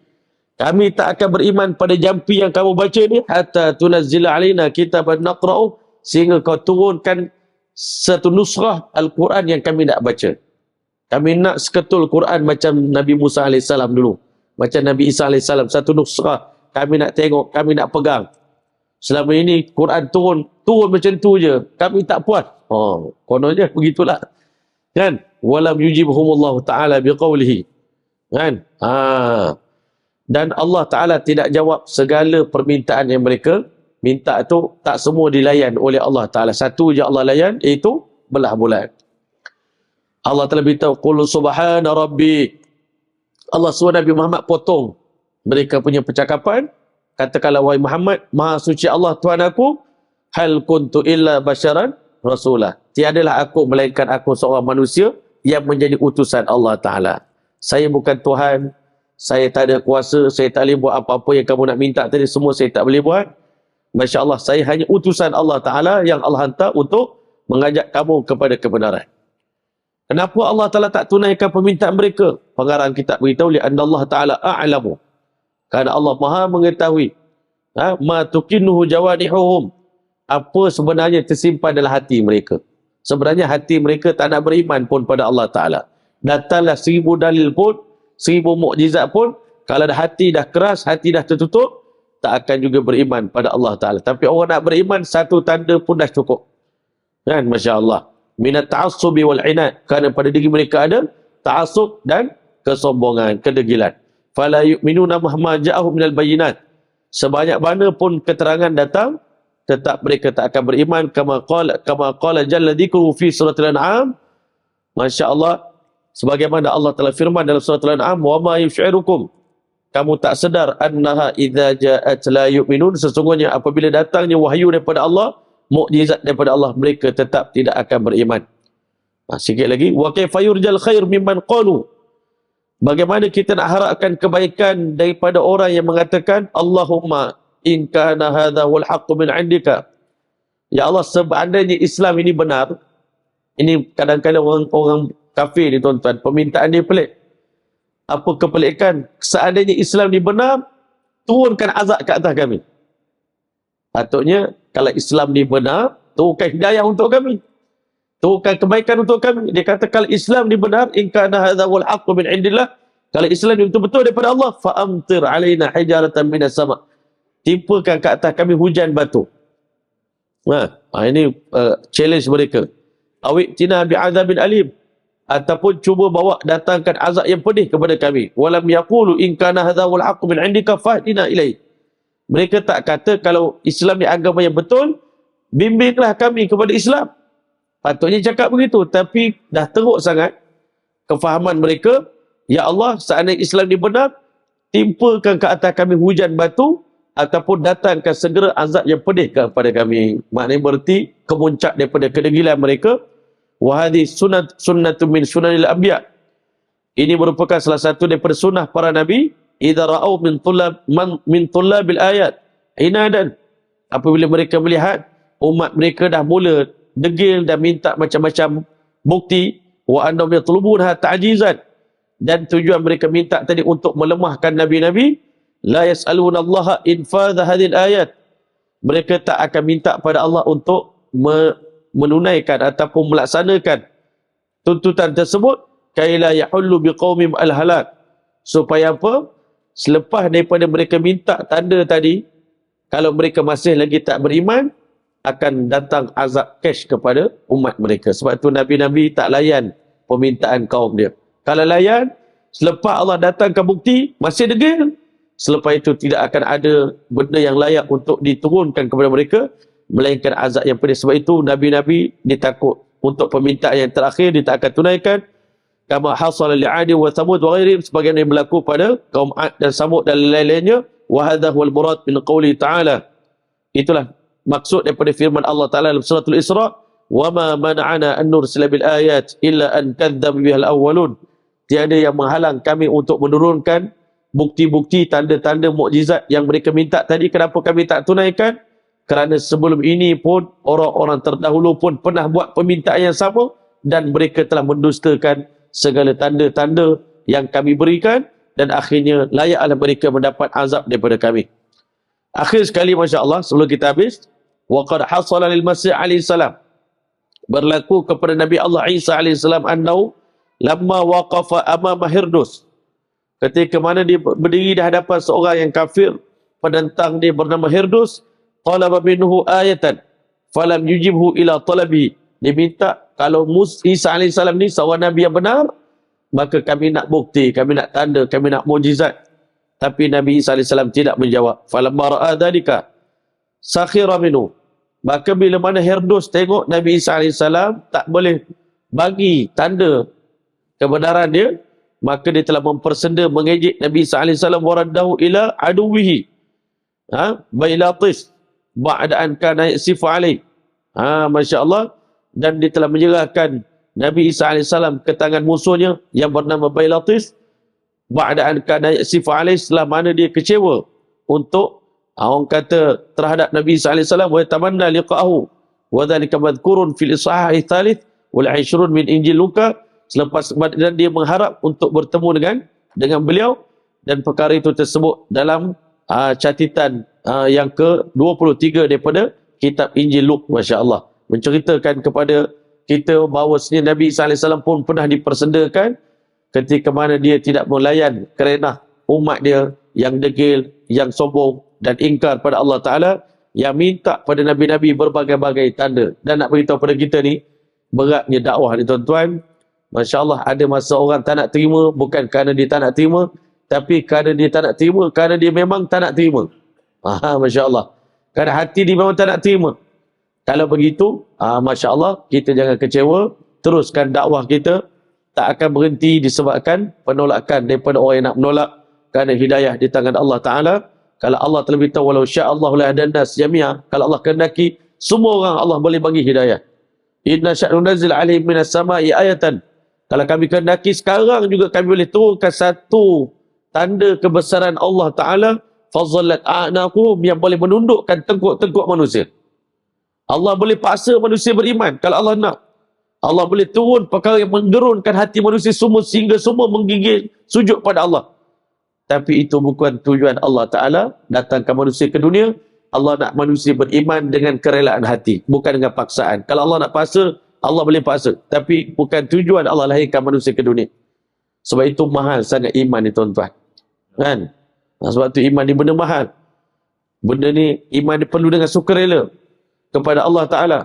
Kami tak akan beriman pada jampi yang kamu baca ni hatta tunazzila alaina kitaban naqra'u, sehingga kau turunkan satu nusrah Al-Quran yang kami nak baca. Kami nak seketul Quran macam Nabi Musa AS dulu. Macam Nabi Isa AS. Satu nusrah. Kami nak tengok, kami nak pegang. Selama ini Quran turun macam tu je. Kami tak puas. Kononnya begitulah. Kan? Walam yujibhumullahu ta'ala biqawlihi. Kan? Dan Allah Ta'ala tidak jawab segala permintaan yang mereka minta tu. Tak semua dilayan oleh Allah Ta'ala. Satu je Allah layan, iaitu belah bulan. Allah telah beritahu, qul subhana rabbi. Allah suruh Nabi Muhammad potong mereka punya percakapan. Katakanlah, wahai Muhammad, maha suci Allah Tuhan aku, hal kuntu illa basyaran rasulah. Tiadalah aku melainkan aku seorang manusia yang menjadi utusan Allah Ta'ala. Saya bukan Tuhan, saya tak ada kuasa, saya tak boleh buat apa-apa yang kamu nak minta tadi, semua saya tak boleh buat. Masya Allah, saya hanya utusan Allah Ta'ala yang Allah hantar untuk mengajak kamu kepada kebenaran. Kenapa Allah Ta'ala tak tunaikan permintaan mereka? Pengarang kitab beritahu, li'anna Allah Ta'ala a'lamu. Kerana Allah Maha mengetahui ma tukinnuhu jawanihuhum, apa sebenarnya tersimpan dalam hati mereka. Sebenarnya hati mereka tak nak beriman pun pada Allah Ta'ala. Datanglah 1000 dalil pun, 1000 mukjizat pun, kalau hati dah keras, hati dah tertutup, tak akan juga beriman pada Allah Ta'ala. Tapi orang nak beriman, satu tanda pun dah cukup. Kan? Masya Allah. Minat ta'assubi wal inat. Kerana pada diri mereka ada ta'assub dan kesombongan, kedegilan. Fala yu'minuna mahma ja'ahum minal bayinat. Sebanyak mana pun keterangan datang, tetap mereka tak akan beriman. Kama qala jalla dzikruhu fi suratul an'am. Masya Allah. Sebagaimana Allah telah firman dalam suratul an'am, wa ma yusy'irukum, kamu tak sedar, annaha idza ja'at la yu'minun, sesungguhnya apabila datangnya wahyu daripada Allah, mukjizat daripada Allah, mereka tetap tidak akan beriman. Sikit lagi, wa kaifa yurjal khair mimman qalu, bagaimana kita nak harapkan kebaikan daripada orang yang mengatakan, Allahumma in kana hadha wal haqqu min indika. Ya Allah, seandainya Islam ini benar. Ini kadang-kadang orang kafir ni tuan-tuan. Permintaan dia pelik. Apa kepelikan? Seandainya Islam ni benar, turunkan azab ke atas kami. Patutnya, kalau Islam ni benar, turunkan hidayah untuk kami. Turunkan kebaikan untuk kami. Dia kata, kalau Islam ni benar, in kana hadza wal haqqu min indillah, kalau Islam ni betul-betul daripada Allah, fa'amtir alaina hijaratan minas sama. Timpakan ke atas kami hujan batu. Ini challenge mereka. Awik tina bi'adzabin alim. Ataupun cuba bawa datangkan azab yang pedih kepada kami. Walam yaqulu in kana hadza wal haqqu min indika fahdina ilaih. Mereka tak kata kalau Islam ni agama yang betul, bimbinglah kami kepada Islam. Patutnya cakap begitu, tapi dah teruk sangat kefahaman mereka. Ya Allah, seandainya Islam ni benar, timpakan ke atas kami hujan batu, ataupun datangkan segera azab yang pedih kepada kami. Maknanya berarti kemuncak daripada kedegilan mereka. Wahadi sunnatu min sunanil anbiya. Ini merupakan salah satu daripada sunnah para nabi. Idza ra'au min tullabil ayat inadan. Apabila mereka melihat umat mereka dah mula degil dan minta macam-macam bukti, wa annahum yatlubunha ta'jizan, dan tujuan mereka minta tadi untuk melemahkan nabi-nabi, la yas'aluna Allah infadha hadhihi ayat. Mereka tak akan minta pada Allah untuk menunaikan ataupun melaksanakan tuntutan tersebut, kaila yahullu biqaumim al-halak, supaya apa? Selepas daripada mereka minta tanda tadi, kalau mereka masih lagi tak beriman, akan datang azab cash kepada umat mereka. Sebab itu Nabi-Nabi tak layan permintaan kaum dia. Kalau layan, selepas Allah datangkan bukti, masih degil, selepas itu tidak akan ada benda yang layak untuk diturunkan kepada mereka, melainkan azab yang pedih. Sebab itu Nabi-Nabi ditakut untuk permintaan yang terakhir dia tak akan tunaikan. Kama hasala li'adi wa thamud wa ghairihim, sebagaimana yang berlaku pada kaum Ad dan Samud dan lain-lainnya. Wa hadha huwal murad min qouli ta'ala. Itulah maksud daripada firman Allah Ta'ala dalam suratul Isra, wa ma mana'ana an nursila bil ayat illa an kadzdzaba bihal awwalun. Tiada yang menghalang kami untuk menurunkan bukti-bukti, tanda-tanda mukjizat yang mereka minta tadi. Kenapa kami tak tunaikan? Kerana sebelum ini pun orang-orang terdahulu pun pernah buat permintaan yang sama, dan mereka telah mendustakan segala tanda-tanda yang kami berikan, dan akhirnya layaklah mereka mendapat azab daripada kami. Akhir sekali, Masya Allah, sebelum kita habis, waqad hasala lil Masih alaihi salam, berlaku kepada Nabi Allah Isa alaihi salam, annahu lamma waqafa amama Hirdus, ketika mana dia berdiri di hadapan seorang yang kafir, penentang dia bernama Hirdus, talaba minhu ayatan falam yujibhu ila talabi. Dia minta kalau Isa AS ni seorang Nabi yang benar, maka kami nak bukti, kami nak tanda, kami nak mujizat. Tapi Nabi Isa AS tidak menjawab. Falamma ra'a dhalika sakhira minhu. Maka bila mana Hirdus tengok Nabi Isa AS tak boleh bagi tanda kebenaran dia, maka dia telah mempersenda, mengejek Nabi Isa AS, waraddahu ila aduwihi Bailatis ba'da an kana yasifu alaih. Masya Allah. Dan dia telah menyerahkan Nabi Isa AS ke tangan musuhnya yang bernama Bailatis, ba'da an kana yasifu alaih, setelah mana dia kecewa untuk orang kata terhadap Nabi Isa AS, wa tamanna liqa'ahu wa dhalika madhkurun fil ishahi thalith wal 20 min Injil Luka. Selepas, dan dia mengharap untuk bertemu dengan beliau, dan perkara itu tersebut dalam catatan yang ke-23 daripada kitab Injil Luka. Masya Allah, menceritakan kepada kita bahawa sebenarnya Nabi Isa AS pun pernah dipersendakan ketika mana dia tidak melayan kerana umat dia yang degil, yang sombong dan ingkar pada Allah Ta'ala, yang minta pada Nabi-Nabi berbagai-bagai tanda. Dan nak beritahu pada kita ni, beratnya dakwah ni tuan-tuan. Masya Allah, ada masa orang tak nak terima, bukan kerana dia tak nak terima, tapi kerana dia tak nak terima, kerana dia memang tak nak terima. Masya Allah, kerana hati dia memang tak nak terima. Kalau begitu, Masya Allah, kita jangan kecewa, teruskan dakwah kita, tak akan berhenti disebabkan penolakan daripada orang yang nak menolak, kerana hidayah di tangan Allah Ta'ala. Kalau Allah telah beritahu, walau sya'allahu lahdan nas jami'a, kalau Allah kehendaki, semua orang Allah boleh bagi hidayah. Inna sya'nu nazil alaihim minas sama'i ayatan. Kalau kami kehendaki, sekarang juga kami boleh turunkan satu tanda kebesaran Allah Ta'ala, fazallat a'naqum, yang boleh menundukkan tengkuk-tengkuk manusia. Allah boleh paksa manusia beriman kalau Allah nak. Allah boleh turun perkara yang menggerunkan hati manusia semua sehingga semua menggigil sujud pada Allah. Tapi itu bukan tujuan Allah Ta'ala datangkan manusia ke dunia. Allah nak manusia beriman dengan kerelaan hati, bukan dengan paksaan. Kalau Allah nak paksa, Allah boleh paksa. Tapi bukan tujuan Allah lahirkan manusia ke dunia. Sebab itu mahal sangat iman ni tuan-tuan. Kan? Sebab itu iman ni benda mahal. Benda ni, iman ni perlu dengan sukarela kepada Allah Ta'ala.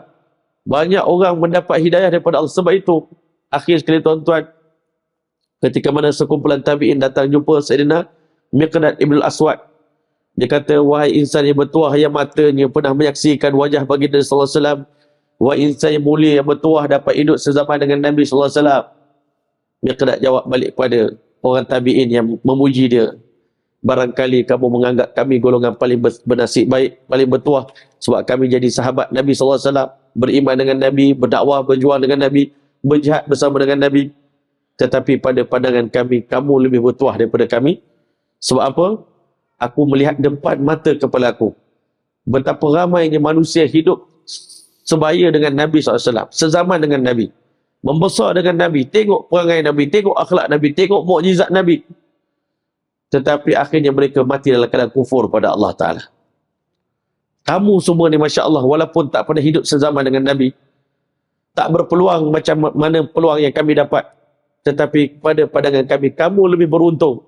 Banyak orang mendapat hidayah daripada Allah. Sebab itu, akhir sekali tuan-tuan, ketika mana sekumpulan tabi'in datang jumpa Sayyidina Miqdad Ibn Aswad. Dia kata, wahai insan yang bertuah yang matanya pernah menyaksikan wajah baginda sallallahu alaihi wasallam. Wahai insan yang mulia yang bertuah dapat hidup sezaman dengan Nabi sallallahu alaihi wasallam. Miqdad jawab balik pada orang tabi'in yang memuji dia. Barangkali kamu menganggap kami golongan paling bernasib baik, paling bertuah sebab kami jadi sahabat Nabi sallallahu alaihi wasallam, beriman dengan Nabi, berdakwah, berjuang dengan Nabi, berjihad bersama dengan Nabi. Tetapi pada pandangan kami, kamu lebih bertuah daripada kami. Sebab apa? Aku melihat depan mata kepala aku betapa ramainya manusia hidup sebaya dengan Nabi SAW, sezaman dengan Nabi, membesar dengan Nabi, tengok perangai Nabi, tengok akhlak Nabi, tengok mukjizat Nabi. Tetapi akhirnya mereka mati dalam keadaan kufur pada Allah Ta'ala. Kamu semua ni Masya Allah, walaupun tak pernah hidup sezaman dengan Nabi, tak berpeluang macam mana peluang yang kami dapat, tetapi pada pandangan kami, kamu lebih beruntung.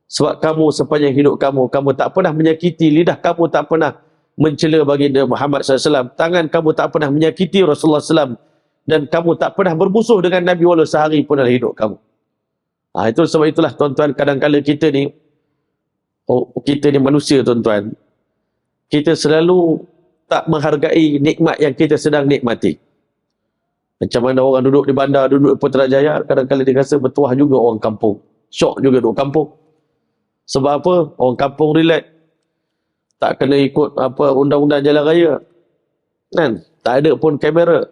Sebab kamu sepanjang hidup kamu, kamu tak pernah menyakiti, lidah kamu tak pernah mencela baginda Muhammad SAW, tangan kamu tak pernah menyakiti Rasulullah SAW, dan kamu tak pernah bermusuh dengan Nabi walau sehari pun dalam hidup kamu. Itu sebab itulah tuan-tuan, kadang-kadang kita ni manusia tuan-tuan, kita selalu tak menghargai nikmat yang kita sedang nikmati. Macam mana orang duduk di bandar, duduk di Putrajaya, kadang-kadang dia rasa bertuah juga orang kampung. Syok juga duduk kampung. Sebab apa? Orang kampung relax. Tak kena ikut undang-undang jalan raya. Kan? Tak ada pun kamera.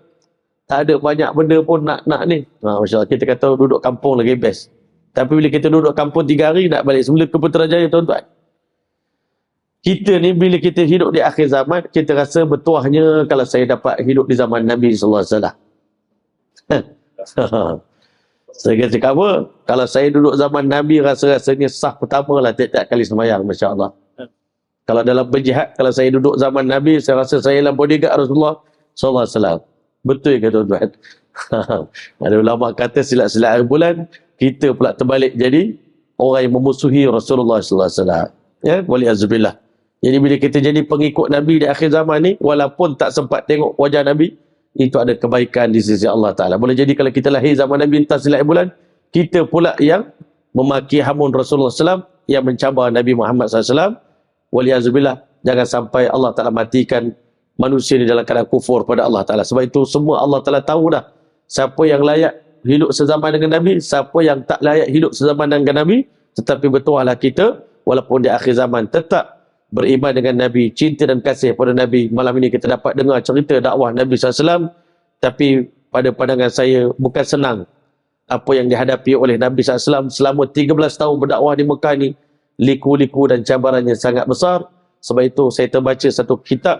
Tak ada banyak benda pun nak ni. Masya Allah, kita kata duduk kampung lagi best. Tapi bila kita duduk kampung 3 hari, nak balik semula ke Putrajaya tuan-tuan. Kita ni bila kita hidup di akhir zaman, kita rasa bertuahnya kalau saya dapat hidup di zaman Nabi sallallahu alaihi wasallam. Saya cakap apa? Kalau saya duduk zaman Nabi, rasa-rasanya sah pertama lah tiap-tiap kali sembahyang, Masya Allah. Kalau dalam berjihad, kalau saya duduk zaman Nabi, saya rasa saya lah bodyguard Rasulullah sallallahu alaihi wasallam. Betul ke tuan-tuan? Ada ulama kata silat-silat bulan, kita pula terbalik jadi orang yang memusuhi Rasulullah sallallahu alaihi wasallam. Ya, waliazubillah. Jadi bila kita jadi pengikut Nabi di akhir zaman ni, walaupun tak sempat tengok wajah Nabi, itu ada kebaikan di sisi Allah Ta'ala. Boleh jadi kalau kita lahir zaman Nabi entah silat bulan, kita pula yang memaki hamun Rasulullah SAW, yang mencabar Nabi Muhammad SAW. Waliazubillah, jangan sampai Allah Ta'ala matikan manusia ni dalam keadaan kufur pada Allah Ta'ala. Sebab itu semua Allah Ta'ala tahu dah siapa yang layak hidup sezaman dengan Nabi, siapa yang tak layak hidup sezaman dengan Nabi. Tetapi bertuahlah kita, walaupun di akhir zaman, tetap beriman dengan Nabi, cinta dan kasih pada Nabi. Malam ini kita dapat dengar cerita dakwah Nabi SAW. Tapi pada pandangan saya, bukan senang apa yang dihadapi oleh Nabi SAW selama 13 tahun berdakwah di Mekah ni. Liku-liku dan cabarannya sangat besar. Sebab itu saya terbaca satu kitab.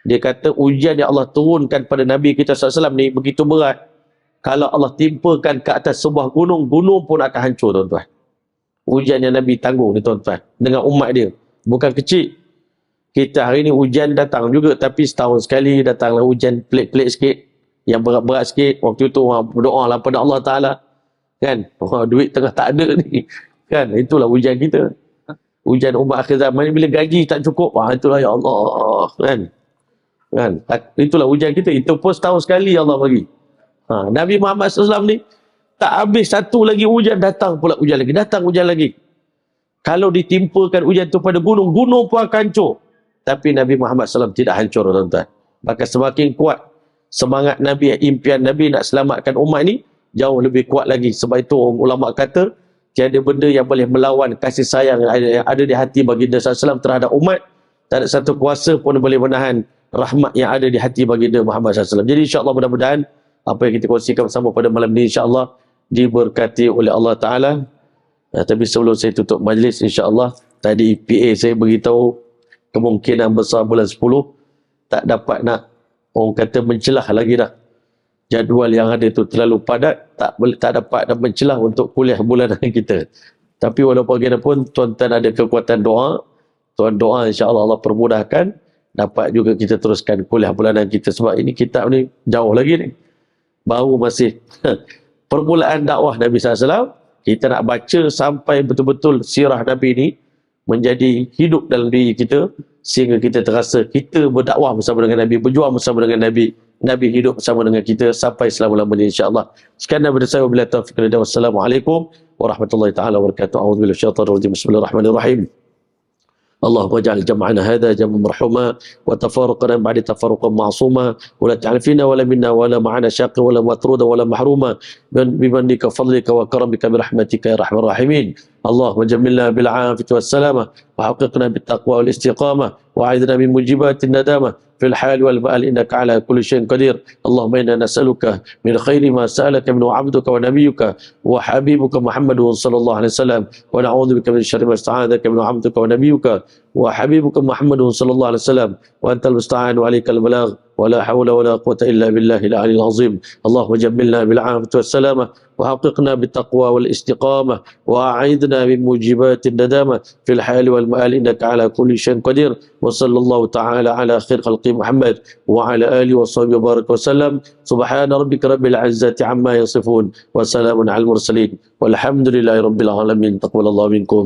Dia kata ujian yang Allah turunkan pada Nabi kita SAW ni begitu berat. Kalau Allah timpakan ke atas sebuah gunung, gunung pun akan hancur tuan-tuan. Ujian yang Nabi tanggung ni tuan-tuan, dengan umat dia. Bukan kecil. Kita hari ni hujan datang juga, tapi setahun sekali datanglah hujan pelik-pelik sikit, yang berat-berat sikit. Waktu itu orang berdoa lah pada Allah Ta'ala. Kan? Duit tengah tak ada ni. Kan? Itulah hujan kita. Hujan umat akhir zaman ni bila gaji tak cukup. Itulah ya Allah. Kan? Itulah hujan kita. Itu pun setahun sekali Allah bagi. Nabi Muhammad SAW ni, tak habis satu lagi hujan, datang pula hujan lagi. Datang hujan lagi. Kalau ditimpakan hujan itu pada gunung, gunung pun akan hancur. Tapi Nabi Muhammad SAW tidak hancur, tuan-tuan. Maka semakin kuat semangat Nabi, impian Nabi nak selamatkan umat ni, jauh lebih kuat lagi. Sebab itu ulama kata, tiada benda yang boleh melawan kasih sayang yang ada di hati baginda SAW terhadap umat. Tak ada satu kuasa pun boleh menahan rahmat yang ada di hati baginda Muhammad SAW. Jadi insyaAllah mudah-mudahan apa yang kita kongsikan bersama pada malam ini insyaAllah diberkati oleh Allah Ta'ala. Tapi sebelum saya tutup majlis, insyaAllah tadi PA saya beritahu kemungkinan besar bulan 10 tak dapat nak, orang kata, mencelah lagi dah. jadual yang ada itu terlalu padat, tak dapat dan mencelah untuk kuliah bulanan kita. Tapi walaupun bagaimanapun, tuan-tuan ada kekuatan doa, tuan doa insya-Allah Allah permudahkan, dapat juga kita teruskan kuliah bulanan kita. Sebab ini kitab ni jauh lagi ni. Baru masih permulaan dakwah Nabi SAW, kita nak baca sampai betul-betul sirah Nabi ni menjadi hidup dalam diri kita, sehingga kita terasa kita berdakwah bersama dengan Nabi, berjuang bersama dengan Nabi, Nabi hidup bersama dengan kita sampai selama-lamanya insya-Allah. Sekian daripada saya, wabillahi taufiq wal hidayah. Wassalamualaikum warahmatullahi taala wabarakatuh. A'udzubillahi minasyaitonir rajim. Bismillahirrahmanirrahim. اللهم اجعل جمعنا هذا جمعا مرحوما وتفارقنا بعد تفرقا معصوما ولا تجعل فينا ولا منا ولا معنا شاقا ولا مطرودا ولا محروما بمنك وفضلك وكرمك برحمتك يا ارحم الراحمين. اللهم جملنا بالعافيه والسلامه وحققنا بالتقوى والاستقامه واعذنا من موجبات الندامه في الحال والمآل إنك على كل شيء قدير. اللهم إنا نسألك من خير ما سألك منه عبدك ونبيك وحبيبك محمد صلى الله عليه وسلم، ونعوذ بك من شر ما استعاذك منه عبدك ونبيك وحبيبك محمد صلى الله عليه وسلم، وأنت المستعان وعليك البلاغ ولا حول ولا قوة إلا بالله العلي العظيم. اللهم جملنا بالعافية والسلامة وحققنا بالتقوى والاستقامة وأعيذنا من موجبات الندامة في الحال والمآل إنك على كل شيء قدير. وصلى الله تعالى على خير خلق محمد وعلى آله وصحبه وبارك وسلم. سبحان ربك رب العزة عما يصفون وسلام على المرسلين والحمد لله رب العالمين. تقبل الله منكم.